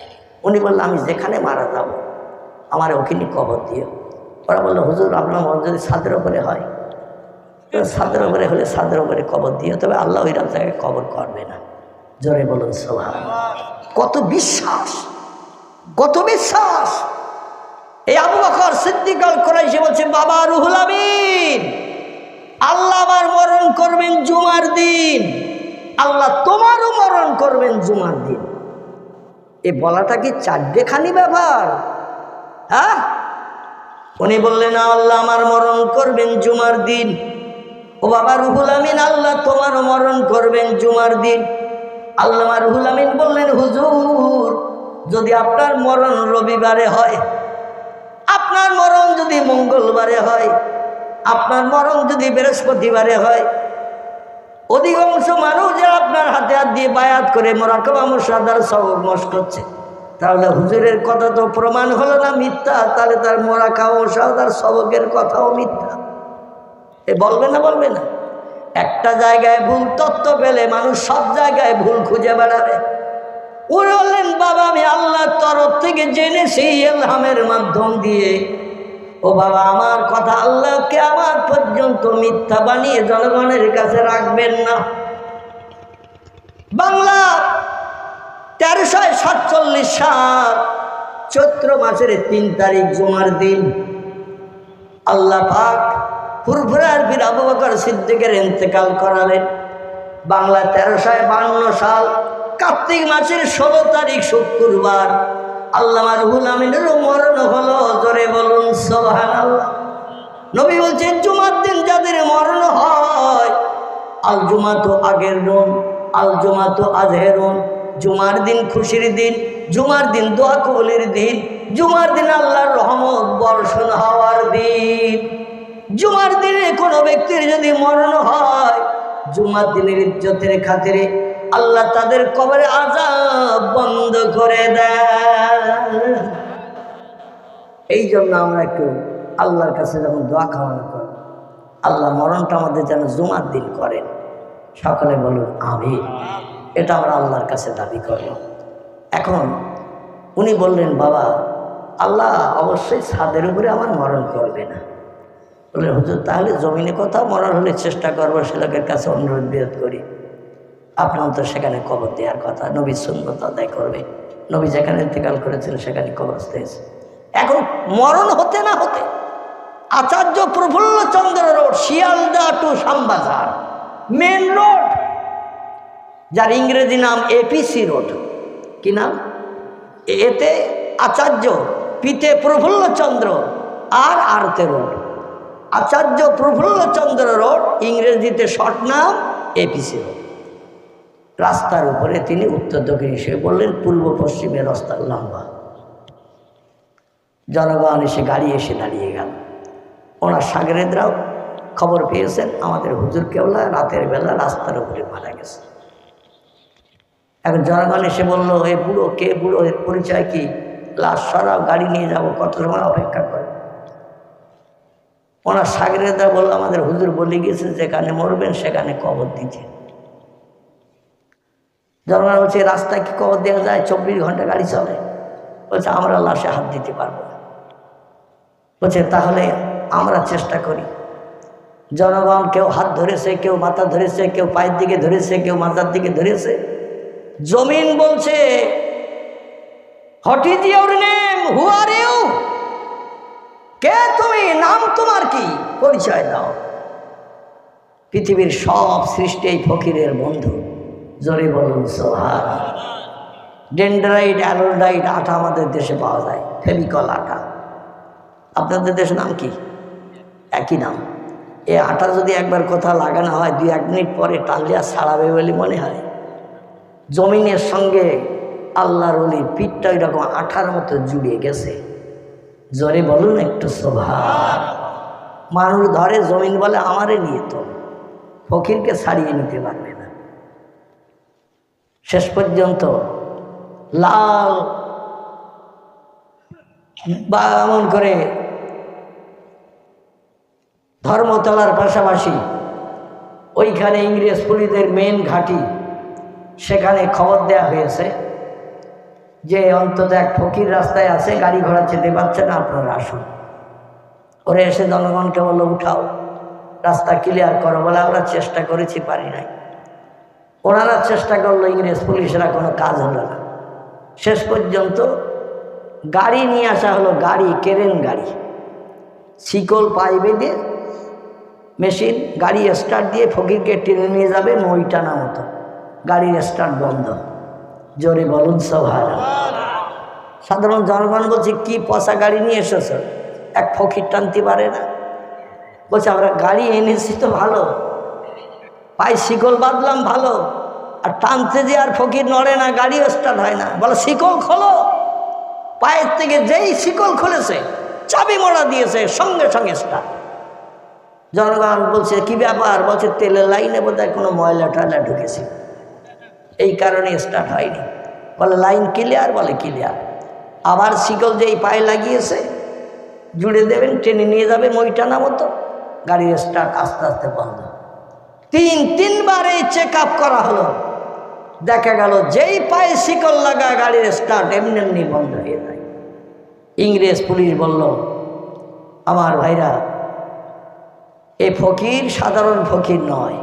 Speaker 1: উনি বললেন, আমি যেখানে মারা যাব আমার ওখানে কবর দিও। ওরা বললো, হুজুর আপনার মন যদি ছাদের উপরে হয়, ছাদের উপরে হলে ছাদের উপরে কবর দিও, তবে আল্লাহ ওই জায়গায় কবর করবে না। জোরে বলুন সুবহানাল্লাহ। কত বিশ্বাস, কত বিশ্বাস! এই আবু বকর সিদ্দিক আল কুরাইশি বলছে, বাবা রুহুল আমিন, আল্লাহ আমার মরণ করবেন জুমার দিন, আল্লাহ তোমারও মরণ করবেন জুমার দিন। এ বলাটা কি চারটেখানি ব্যাপার? হ্যাঁ, উনি বললেন আল্লাহ আমার মরণ করবেন জুমার দিন। ও বাবা রুহুল আমিন, আল্লাহ তোমারও মরণ করবেন জুমার দিন। আল্লামা রুহুল আমিন বললেন হুজুর, যদি আপনার মরণ রবিবারে হয়, আপনার মরণ যদি মঙ্গলবারে হয়, আপনার মরণ যদি বৃহস্পতিবারে হয়, অধিকাংশ মানুষ যে আপনার হাতে হাত দিয়ে বায়াত করে মোরাকাবা মুশাহাদার সবক মশক করছে, তাহলে হুজুরের কথা তো প্রমাণ হলো না মিথ্যা? তাহলে তার মোরাকাবা মুশাহাদার সবকের কথাও মিথ্যা। এ বলবে না? বলবে না? একটা জায়গায় ভুল তত্ত্ব পেলে মানুষ সব জায়গায় ভুল খুঁজে বেড়াবে। উনি বললেন বাবা আমি আল্লাহর তরফ থেকে জেনেছি ইলহামের মাধ্যম দিয়ে। ও বাবা আমার কথা আল্লাহ কিয়ামত পর্যন্ত মিথ্যা বানিয়ে জনগণের কাছে রাখবেন না। বাংলা 1347 সাল চৈত্র মাসের 3 তারিখ জুমার দিন আল্লাহ পাক ফুরফুরার বীর আবু বকর সিদ্দিকের ইন্তেকাল করালেন। বাংলা 1352 সাল কার্তিক মাসের 16 তারিখ শুক্রবার আল্লামা রুহুল আমিনেরও মরণ হলো। জোরে বলুন সুবহানাল্লাহ। নবী বলছেন জুমার দিন যাদের মরণ হয়, আল জুমাতু আগেরুন আল জুমাতু আজহেরুন, জুমার দিন খুশির দিন, জুমার দিন দোয়া কবুলের দিন, জুমার দিন আল্লাহর রহমত বর্ষণ হওয়ার দিন। জুমার দিনে কোনো ব্যক্তির যদি মরণ হয়, জুমার দিনের ইজ্জতের খাতিরে আল্লাহ তাদের কবরে আযাব বন্ধ করে দেয়। এই জন্য আমরা একটু আল্লাহর কাছে যখন দোয়া কামনা করি, আল্লাহ মরণটা আমাদের যেন জুমার দিন করেন। সকলে বলুন আমিন। এটা আমরা আল্লাহর কাছে দাবি করব। এখন উনি বললেন বাবা আল্লাহ অবশ্যই ছাদের উপরে আমার মরণ করবে না। বললেন হুজুর তাহলে জমিনে কোথাও মরণ হলে চেষ্টা করবো, সে লোকের কাছে অনুরোধ বিরোধ করি। আপনার তো সেখানে কবর দেওয়ার কথা, নবী সুন্নত আদায় করবে। নবী যেখানে ইন্তেকাল করেছিলেন সেখানে কবরস্থ হয়েছে। এখন মরণ হতে না হতে Acharya Prafullachandra road, Sealdah to Shyambazar main road, যার ইংরেজি নাম এপিসি রোড। কি নাম? এতে আচার্য, পিতে প্রফুল্লচন্দ্র, আর আরতে রোড। আচার্য প্রফুল্লচন্দ্র রোড, ইংরেজিতে শর্ট নাম এপিসি রোড। রাস্তার উপরে তিনি উত্তর দক্ষিণ হিসেবে বললেন, পূর্ব পশ্চিমে রাস্তা লম্বা। জনগণ এসে গাড়ি এসে দাঁড়িয়ে গেল। ওনার সাগরেদরাও খবর পেয়েছেন আমাদের হুজুর কেবলা রাতের বেলা রাস্তার উপরে মারা গেছে। এখন জনগণ এসে বলল এ বুড়ো কে, বুড়ো এর পরিচয় কি, লাশ সরাও, গাড়ি নিয়ে যাব, কত সময় অপেক্ষা করে। ওনার সাগরেদরা বলল আমাদের হুজুর বলে গেছে যেখানে মরবেন সেখানে কবর দিতে। জনগণ বলছে রাস্তায় কি কবর দেওয়া যায়? 24 ঘন্টা গাড়ি চলে। বলছে আমরা লাশে হাত দিতে পারবো না। বলছে তাহলে আমরা চেষ্টা করি। জনগণ কেউ হাত ধরেছে, কেউ মাথা ধরেছে, কেউ পায়ের দিকে ধরেছে, কেউ মাথার দিকে ধরেছে। জমিন বলছে what is your name, who are you, কে তুমি, নাম তোমার কি, পরিচয় দাও। পৃথিবীর সব সৃষ্টি এই ফকিরের বন্ধু। জোরে বলুন সুবহানাল্লাহ। ডেন্ড্রাইট, অ্যালোডাইট আটা আমাদের দেশে পাওয়া যায়, ফেভিকল আটা। আপনাদের দেশের নাম কি? একই নাম। এই আটা যদি একবার কোথাও লাগানো হয় 2-1 মিনিট পরে টানলে আর ছাড়াবে বলে মনে হয়। জমিনের সঙ্গে আল্লাহর ওলির পিঠটা ওই রকম আঠার মতো জুড়ে গেছে। জোরে বলুন একটু সুবহানাল্লাহ। মানুষ ধরে জমিন বলে আমারে নিয়ে তো, ফকিরকে ছাড়িয়ে নিতে পারবে না। শেষ পর্যন্ত লাল বা এমন করে ধর্মতলার পাশাপাশি ওইখানে ইংরেজ পুলিশদের মেন ঘাঁটি, সেখানে খবর দেওয়া হয়েছে যে অন্তত এক ফকির রাস্তায় আছে, গাড়ি ঘোড়া যেতে পারছে না, আপনারা আসুন। ওরা এসে জনগণকে বললো উঠাও, রাস্তা ক্লিয়ার করো। বলে আমরা চেষ্টা করেছি, পারি নাই। ওনারা চেষ্টা করলো, ইংরেজ পুলিশরা, কোনো কাজ হলো না। শেষ পর্যন্ত গাড়ি নিয়ে আসা হলো, গাড়ি, কেরেন গাড়ি, শিকল পায়ে বেঁধে মেশিন গাড়ি স্টার্ট দিয়ে ফকিরকে টেনে নিয়ে যাবে মই টানা মতো। গাড়ির স্টার্ট বন্ধ। জোরে বলুন সুবহানাল্লাহ। সাধারণ জনগণ বলছে, কি পচা গাড়ি নিয়ে এসেছ? এক ফকির টানতে পারে না। বলছে, আমরা গাড়ি এনেছি তো ভালো, পায়ে শিকল বাঁধলাম ভালো, আর টানতে যে আর ফকির নড়ে না, গাড়ি স্টার্ট হয় না। বলে, শিকল খোলো। পায়ের থেকে যেই শিকল খুলেছে, চাবি মোড়া দিয়েছে, সঙ্গে সঙ্গে স্টার্ট। জনগণ বলছে, কি ব্যাপার? বলছে, তেলের লাইনে বোধহয় কোনো ময়লা টয়লা ঢুকেছে, এই কারণে স্টার্ট হয়নি। বলে, লাইন ক্লিয়ার? বলে, ক্লিয়ার। আবার শিকল যেই পায়ে লাগিয়েছে, জুড়ে দেবেন, টেনে নিয়ে যাবে মই টানা মতো, গাড়ির স্টার্ট আস্তে আস্তে বন্ধ। তিনবার এই চেক আপ করা হলো, দেখা গেল যেই পায়ে শিকল লাগা গাড়ির স্টার্ট এমনি এমনি বন্ধ হয়ে যায়। ইংরেজ পুলিশ বলল, আমার ভাইরা, এ ফকির সাধারণ ফকির নয়,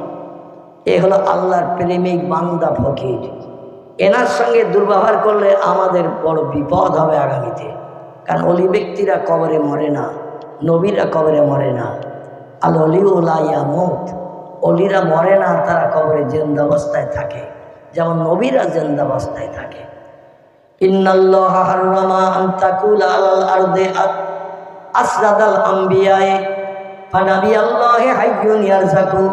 Speaker 1: এ হলো আল্লাহর প্রেমিক বান্দা ফকির। এনার সঙ্গে দুর্ব্যবহার করলে আমাদের বড় বিপদ হবে আগামীতে। কারণ অলি ব্যক্তিরা কবরে মরে না, নবীরা কবরে মরে না। আল অলিউলা ইয়ামুত, অলিরা মরে না, তারা কবরে জিন্দা অবস্থায় থাকে, যেমন নবীরা জিন্দা অবস্থায় থাকে। ইন্নাল্লাহা হাররামা আন তাকুলা আলাল আরদি আসরাদাল আম্বিয়ায়ে ফানাবিয়াল্লাহি হাইয়ুন ইয়ারযাকু।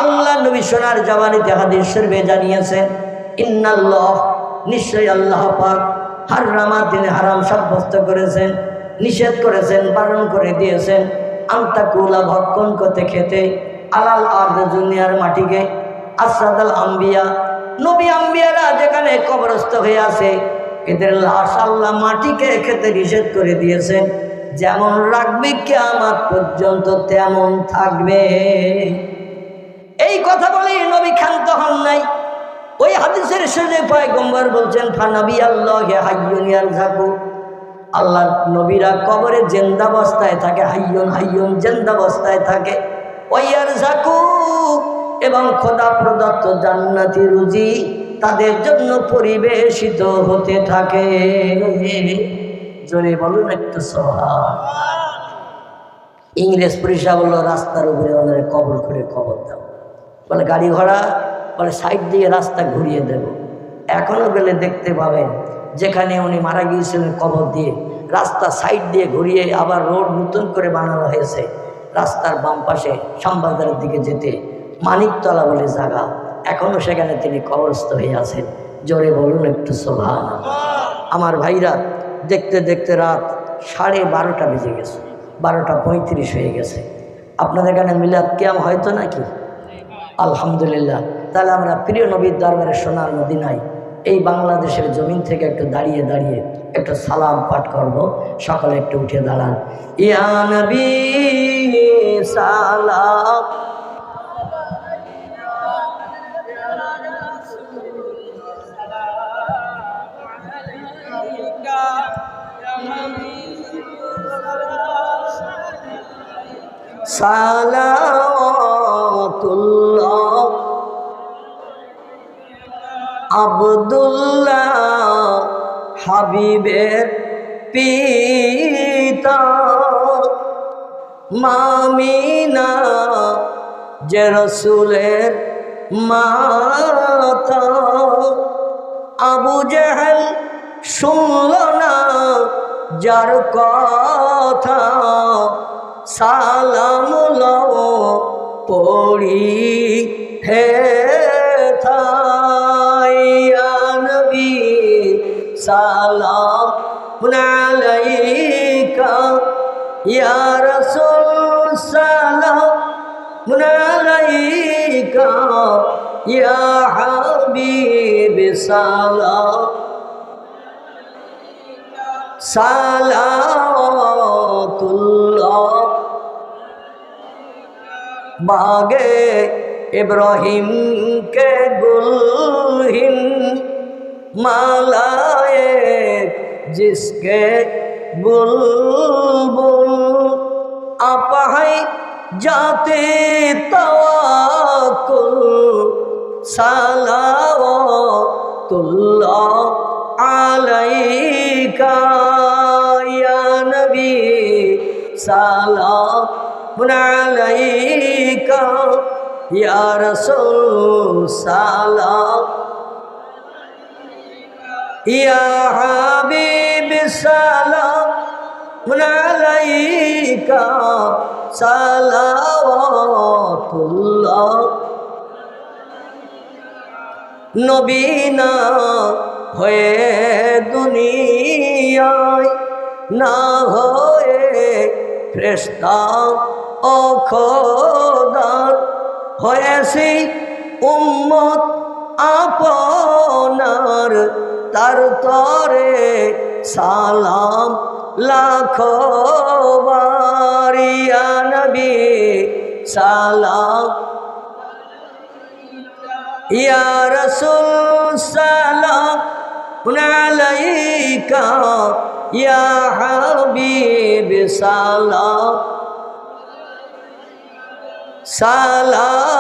Speaker 1: আল্লাহ নবী সোনার জামানিতে হাদিস শরীফে জানিয়েছেন, ইন্নাল্লাহ, নিশ্চয় আল্লাহ পাক, হাররামা, তিনি হারাম সাব্যস্ত করেছেন, নিষেধ করেছেন, বারণ করে দিয়েছেন, আন্তাকুলা, ভক্ষণ করতে, খেতে, আলাল আরদ, দুনিয়ার মাটিকে, আসরাদাল আম্বিয়া, নবী আম্বিয়ারা যেখানে কবরস্থ হয়ে আছে, এদের লাশ আল্লাহ মাটিকে খেতে নিষেধ করে দিয়েছেন। যেমন রাখবে কিয়ামত পর্যন্ত তেমন থাকবে। এই কথা বলে নবী ক্ষান্ত হন নাই। ওই হাদিসের শেষে পয়গম্বর বলছেন, ফানাবিয়াল্লাহি হাইয়ুন ইয়ারযাকু, আল্লাহর নবীরা কবরে জিন্দাবস্থায় থাকে, হাইয়ুন, হাইয়ুন, জিন্দাবস্থায় থাকে, ওয়ারযাকু, এবং খোদা প্রদত্ত জান্নাতি রুজি তাদের জন্য পরিবেশিত হতে থাকে। জোরে বলুন একটু সুবহানাল্লাহ। ইংরেজ পুলিশরা বলল, রাস্তার উপরে ওনারে কবর করে কবর দাও। বলে, গাড়ি ঘোড়া? বলে, সাইড দিয়ে রাস্তা ঘুরিয়ে দেব। এখনো গেলে দেখতে পাবেন, যেখানে উনি মারা গিয়েছিলেন কবর দিয়ে, রাস্তা সাইড দিয়ে ঘুরিয়ে আবার রোড নতুন করে বানানো হয়েছে। রাস্তার বাম পাশে শ্যামবাজারের দিকে যেতে মানিকতলা বলে জায়গা, এখনো সেখানে তিনি কবরস্থ হয়ে আছেন। জোরে বলুন একটু সুবহানাল্লাহ। আমার ভাইরা, দেখতে দেখতে রাত 12:30 বেজে গেছে, 12:35 হয়ে গেছে। আপনাদের এখানে মিলাদ কিয়াম হয়তো নাকি? আলহামদুলিল্লাহ। তাহলে আমরা প্রিয় নবীর দরবারে সোনার মদিনায় এই বাংলাদেশের জমিন থেকে একটু দাঁড়িয়ে দাঁড়িয়ে একটু সালাম পাঠ করব। সকলে একটু উঠে দাঁড়ান। ইয়া নবী সালাম, সালাওয়াতুল্লাহ আব্দুল্লাহ হাবিবের পিতা, মামিনা যে রসুলের মাতা। আবু জেহেল শুনল না যার কথা, সালাম লও পড়ি হে ইয়া নবী সালাম আলাইকা, ইয়া রাসূল সালাম আলাইকা, ইয়া হাবিব সালাম সালাওয়াতুল্লাহ। बागे इब्राहिम के गुलहिन मालाए जिसके बुलबुल आप है जाते तवाकुल सलावतुल्लाह अलैका या नबी सलाम अलैका ইয়া রাসূল সালাম, ইয়া হাবিব সালাম আলাইকা সালাওয়াতুল্লাহ। নবী না হয়ে দুনিয়ায়, না হয়ে ফেরেশতা ও খোদার, হয়েছি উম্মত আপনার, তার তরে সালাম লাখো বার। ইয়া নবী সালাম, ইয়া রাসূল সালাম আলাইকা, ইয়া হাবিব সালাম সালাওয়াতুল্লাহ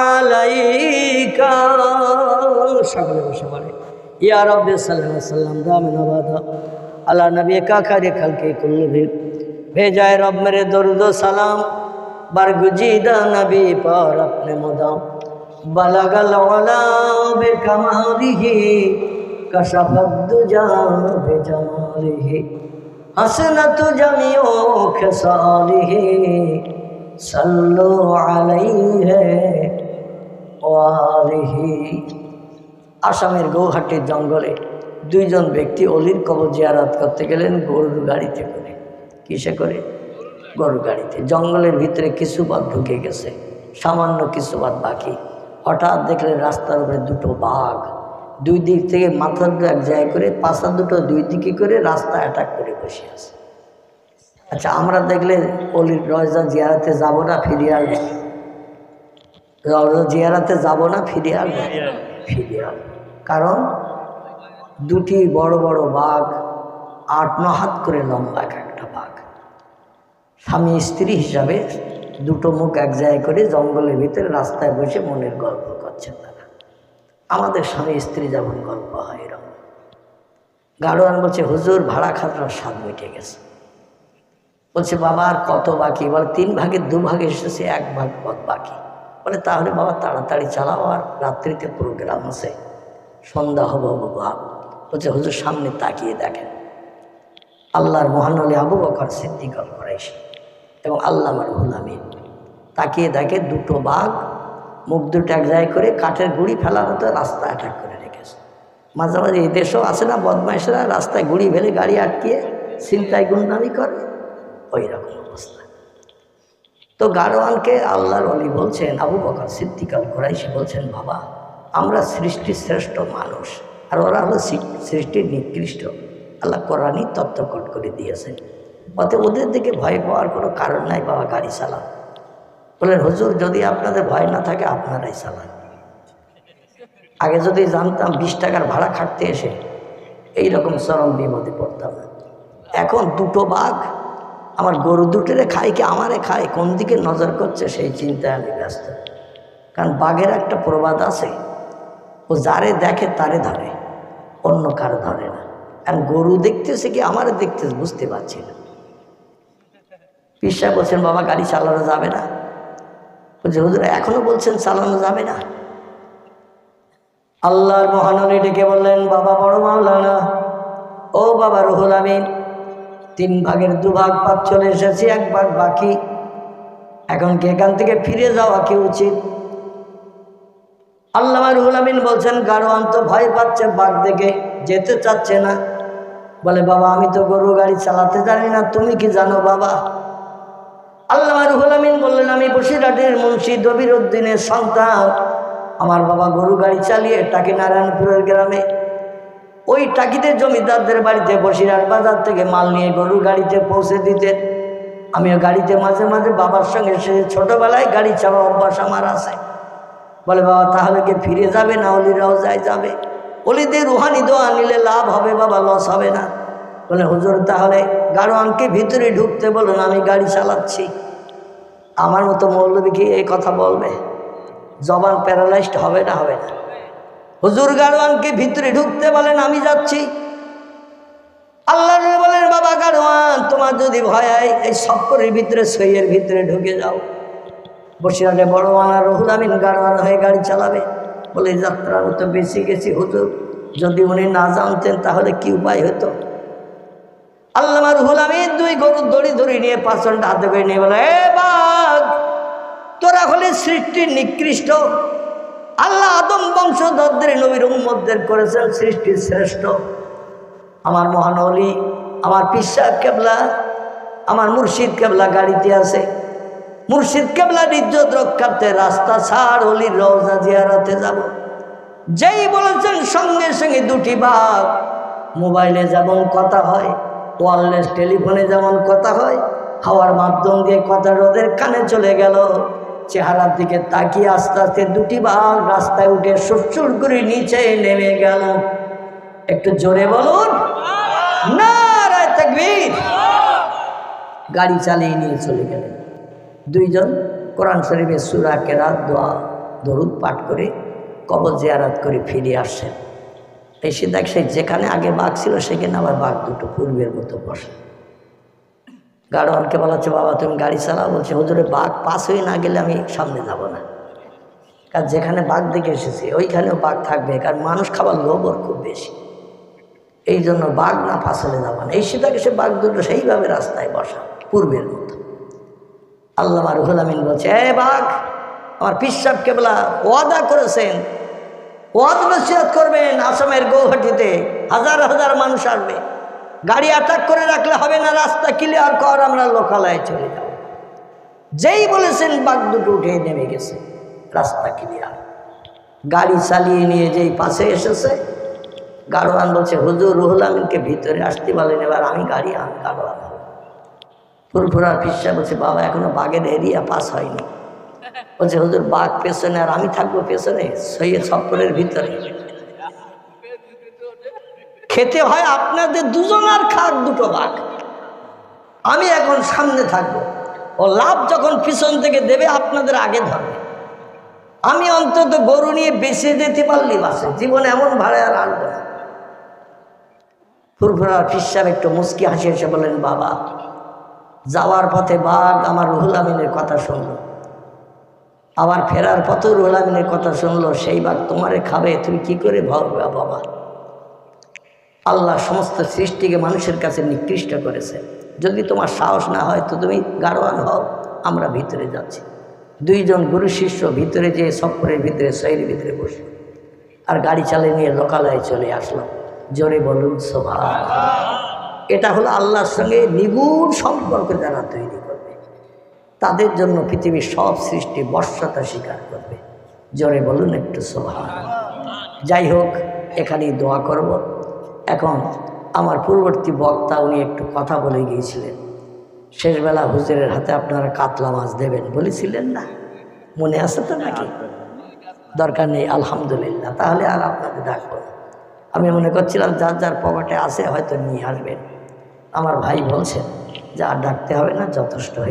Speaker 1: আলাইকা। সকলে বসে পড়ে ইয়া রাব্বি সাল্লাল্লাহু আলাইহি ওয়াসাল্লাম দামিন আবাদা আলা নবী কা খায়রে খালকে কুল্লুহি। भेजाए रब मेरे दरुद सलाम बरगुजीदा नबी पर अपने मुदाम। बलगल उला बिकमालिही कशफद दुजा बिजमालिही। हसनत जमीओ खसालिही सल्लु अलैहि वालिही। आसामेर गौहाटीर जंगले दुईजन व्यक्ति अलिर कबर जियारत करते गेलेन गरुर गाड़ीते करे। किसे करे? गरुर गाड़ीते। जंगलेर भितरे किछु बात ढुके गेছে, सामान्य किछु बात बाकी। हठाৎ देखलेन रास्तार उपरे दुटो बाघ दुई दिक থেকে মাথা দুটো এক জায়গায় করে পাছা দুটো দুই দিকে করে রাস্তা অ্যাটাক করে বসে আছে। আচ্ছা, আমরা দেখলে অলির রওজা জিয়ারতে যাব না, ফিরে আসবো? রওজা জিয়ারতে যাব না, ফিরে আসবো? ফিরে আসবো। কারণ দুটি বড় বড় বাঘ ৮-৯ হাত করে লম্বা একটা বাঘ, স্বামী স্ত্রী হিসাবে দুটো মুখ এক জায়গায় করে জঙ্গলের ভিতরে রাস্তায় বসে মনের গল্প করছেন তারা। আমাদের স্বামী স্ত্রী যেমন গল্প হয় এরকম। গাড়োয়ান বলছে, হুজুর ভাড়া খাটার স্বাদ মিটে গেছে। বলছে, বাবা আর কত বাকি? বলে, ৩ ভাগের 2 ভাগে এসেছে, 1 ভাগ পথ বাকি। বলে, তাহলে বাবা তাড়াতাড়ি চালাও, আর রাত্রিতে প্রোগ্রাম আছে, সন্ধ্যা হবো ভাব। বলছে, হুজুর সামনে তাকিয়ে দেখেন, আল্লাহর মহানলী আবু বকর সিদ্দিক আল কুরাইশি এবং আল্লামার রুহুল আমিন তাকিয়ে দেখে দুটো বাঘ মুখ দুটো এক জায়গায় করে কাঠের গুঁড়ি ফেলার মতো রাস্তা অ্যাটাক করে রেখেছে। মাঝে মাঝে এই দেশেও আছে না বদমাইশরা, রাস্তায় গুঁড়ি ফেলে গাড়ি আটকিয়ে ছিনতাই গুন্ডামি করে, ওই রকম অবস্থা। তো গাড়োয়ানকে আল্লাহর ওলি বলছেন, আবু বকর সিদ্দিক আল কুরাইশি বলছেন, বাবা আমরা সৃষ্টির শ্রেষ্ঠ মানুষ আর ওরা হলো সৃষ্টির নিকৃষ্ট। আল্লাহ কোরআনই তত্ত্বকট করে দিয়েছেন, অতএব ওদের দিকে ভয় পাওয়ার কোনো কারণ নাই, বাবা গাড়ি চালান। বলেন, হুজুর যদি আপনাদের ভয় না থাকে আপনারাই চালান। আগে যদি জানতাম 20 টাকার ভাড়া খাটতে এসে এইরকম চরম বিপদে পড়তাম না। এখন দুটো বাঘ আমার গরু দুটোরে খায় কি আমারে খায়, কোন দিকে নজর করছে সেই চিন্তায় আমি ব্যস্ত। কারণ বাঘের একটা প্রবাদ আছে, ও যারে দেখে তারে ধরে, অন্য কারো ধরে না। আর গরু দেখতেছে কি আমারে দেখতেছে বুঝতে পারছি না। পীর সাহেব বলছেন, বাবা গাড়ি চালানো যাবে না? বলছে, হুজুর এখনো বলছেন চালানো যাবে না? আল্লাহর মহানবী ডেকে বললেন, বাবা বড় মাওলানা, ও বাবা রুহুল আমিন, 3 ভাগের 2 ভাগ পথ চলে এসেছি, 1 ভাগ বাকি। এখন কি এখান থেকে ফিরে যাওয়া কি উচিত? আল্লামা রুহুল আমিন বলছেন, গাড়োয়ান তো ভয় পাচ্ছে, বাঘ দেখে যেতে চাচ্ছে না। বলে, বাবা আমি তো গরু গাড়ি চালাতে জানি না, তুমি কি জানো বাবা? আল্লামা রুহুল আমিন বললেন, আমি বসিরহাটের মুন্সি দবির উদ্দিনের সন্তান। আমার বাবা গরু গাড়ি চালিয়ে টাকি নারায়ণপুরের গ্রামে ওই টাকিতে জমিদারদের বাড়িতে বসিরহাট বাজার থেকে মাল নিয়ে গরু গাড়িতে পৌঁছে দিতেন। আমিও গাড়িতে মাঝে মাঝে বাবার সঙ্গে সে ছোটবেলায় গাড়ি চালার অভ্যাস আমার আছে। বলে, বাবা তাহলে কি ফিরে যাবে না অলিরাও যাবে? অলিদের রুহানি দোয়া নিলে লাভ হবে বাবা, লস হবে না। বলে, হুজুর তাহলে গাড়োয়ানকে ভিতরে ঢুকতে বলুন, আমি গাড়ি চালাচ্ছি। আমার মতো মৌলবী কি এই কথা বলবে? জবান প্যারালাইজড হবে না? হবে না। হুজুর গাড়োয়ানকে ভিতরে ঢুকতে বলেন, আমি যাচ্ছি। আল্লাহ বলেন, বাবা গাড়োয়ান তোমার যদি ভয় হয় এই সফরের ভিতরে সইয়ের ভিতরে ঢুকে যাও। বসিরহাটে বড়ওয়ানা রুহুল আমিন গাড়োয়ান হয়ে গাড়ি চালাবে। বলে যাত্রার তো বেশি গেছি হুজুর, যদি উনি না জানতেন তাহলে কি উপায় হতো। আল্লামা রুহুল আমিন 2 গরুর দড়ি ধরে নিয়ে পাঁচজনটা হাতে করে নিয়ে বলে, এ বাঘ, তোরা হলে সৃষ্টির নিকৃষ্ট। আল্লাহ আদম বংশধরদের নবীর উম্মতদের করেছেন সৃষ্টির শ্রেষ্ঠ। আমার মহানওয়ালি, আমার পীর সাহেব কেবলা, আমার মুর্শিদ কেবলা গাড়িতে আছে। মুর্শিদ কেবলার ইজ্জত রক্ষার্থে রাস্তা ছাড় অলির রওজা জিয়ারতে যাব। যেই বলেছেন সঙ্গে সঙ্গে 2টি বাঘ, মোবাইলে যেমন কথা হয়, ওয়্যারলেস টেলিফোনে যেমন কথা হয়, হাওয়ার মাধ্যম দিয়ে কথা ওদের কানে চলে গেল। চেহারার দিকে তাকিয়ে আস্তে আস্তে 2টি বাঘ রাস্তায় উঠে সুরসুর করে নিচে নেমে গেল। একটু জোরে বলুন নারায়ে তাকবীর। গাড়ি চালিয়ে নিয়ে চলে গেলেন। 2 জন কোরআন শরীফের সূরা কেরাত দোয়া দরুদ পাঠ করে কবর জিয়ারত করে ফিরে আসছেন। এসে দেখছে যেখানে আগে বাঘ ছিল সেখানে আবার বাঘ 2টো পূর্বের মতো বসে। গাড়োয়ানকে বলা হচ্ছে, বাবা তুমি গাড়ি চালাও। বলছে, হুজুরে বাঘ পাস হয়ে না গেলে আমি সামনে যাব না। কারণ যেখানে বাঘ দেখে এসেছি ওইখানেও বাঘ থাকবে, কারণ মানুষ খাবার লোভ ওর খুব বেশি, এই জন্য বাঘ না পাস হলে যাব না। এই সেটাকে সে বাঘ 2টো সেইভাবে রাস্তায় বসা পূর্বের মতো। আল্লামা রুহুল আমিন বলছে, এ বাঘ, আমার পীর সাহেব কেবলা ওয়াদা করেছেন, ওয়াজ নসিহত করবেন আসামের গৌহাটিতে, হাজার হাজার মানুষ আসবে। গাড়ি অ্যাটাক করে রাখলে হবে না, রাস্তা ক্লিয়ার কর, আমরা লোকালয়ে চলে যাব। যেই বলেছেন বাঘ 2টো উঠে নেমে গেছে, রাস্তা ক্লিয়ার। গাড়ি চালিয়ে নিয়ে যেই পাশে এসেছে, গাড়োয়ান বলছে, হুজুর রুহুল আমিনকে ভিতরে আসতে বলেন, এবার আমি গাড়োয়ান হব। ফুরফুরার পীর সাহেব বলছে, বাবা এখনো বাঘের এরিয়া পাস হয়নি। বলছে, হুজুর বাঘ পেছনে আর আমি থাকবো পেছনে, সৈয়দ সফরের ভিতরে। খেতে হয় আপনাদের 2জনার খাক 2টো বাঘ, আমি এখন সামনে থাকবো। ও লাভ যখন পিছন থেকে দেবে আপনাদের আগে ধরবে। আমি অন্তত গরু নিয়ে বেঁচে যেতে পারলি বাসে, জীবনে এমন ভাড়া আর আসবো না। ফুরফুরার পীর সাহেব একটু মুচকি হাসি এসে বলেন, বাবা যাওয়ার পথে বাঘ আমার রুহুল আমিনের কথা শুনলো, আবার ফেরার পথে রুহুল আমিনের কথা শুনলো, সেই বাঘ তোমারে খাবে, তুমি কি করে ভাববে বাবা? আল্লাহ সমস্ত সৃষ্টিকে মানুষের কাছে নিকৃষ্ট করেছে। যদি তোমার সাহস না হয় তো তুমি গাড়োয়ান হও, আমরা ভিতরে যাচ্ছি। 2 জন গুরু শিষ্য ভিতরে যেয়ে সফরের ভিতরে সৈয়ের ভিতরে বসলো, আর গাড়ি চালিয়ে নিয়ে লোকালয়ে চলে আসলো। জোরে বলুন সুবহানাল্লাহ। এটা হলো আল্লাহর সঙ্গে নিগুড় সম্পর্ক যারা তৈরি করবে, তাদের জন্য পৃথিবীর সব সৃষ্টি বর্ষতা স্বীকার করবে। জোরে বলুন একটু সুবহানাল্লাহ। যাই হোক, এখানেই দোয়া করব। এখন আমার পূর্ববর্তী বক্তা উনি একটু কথা বলে গিয়েছিলেন, শেষবেলা হুজুরের হাতে আপনারা কাতলা মাছ দেবেন বলেছিলেন না, মনে আছে তো নাকি? দরকার নেই, আলহামদুলিল্লাহ। তাহলে আর আপনাদের ডাকবো না। আমি মনে করছিলাম যার যার পকেটে আছে হয়তো নিয়ে আসবেন। আমার ভাই বলছেন যে আর ডাকতে হবে না, যথেষ্ট হয়ে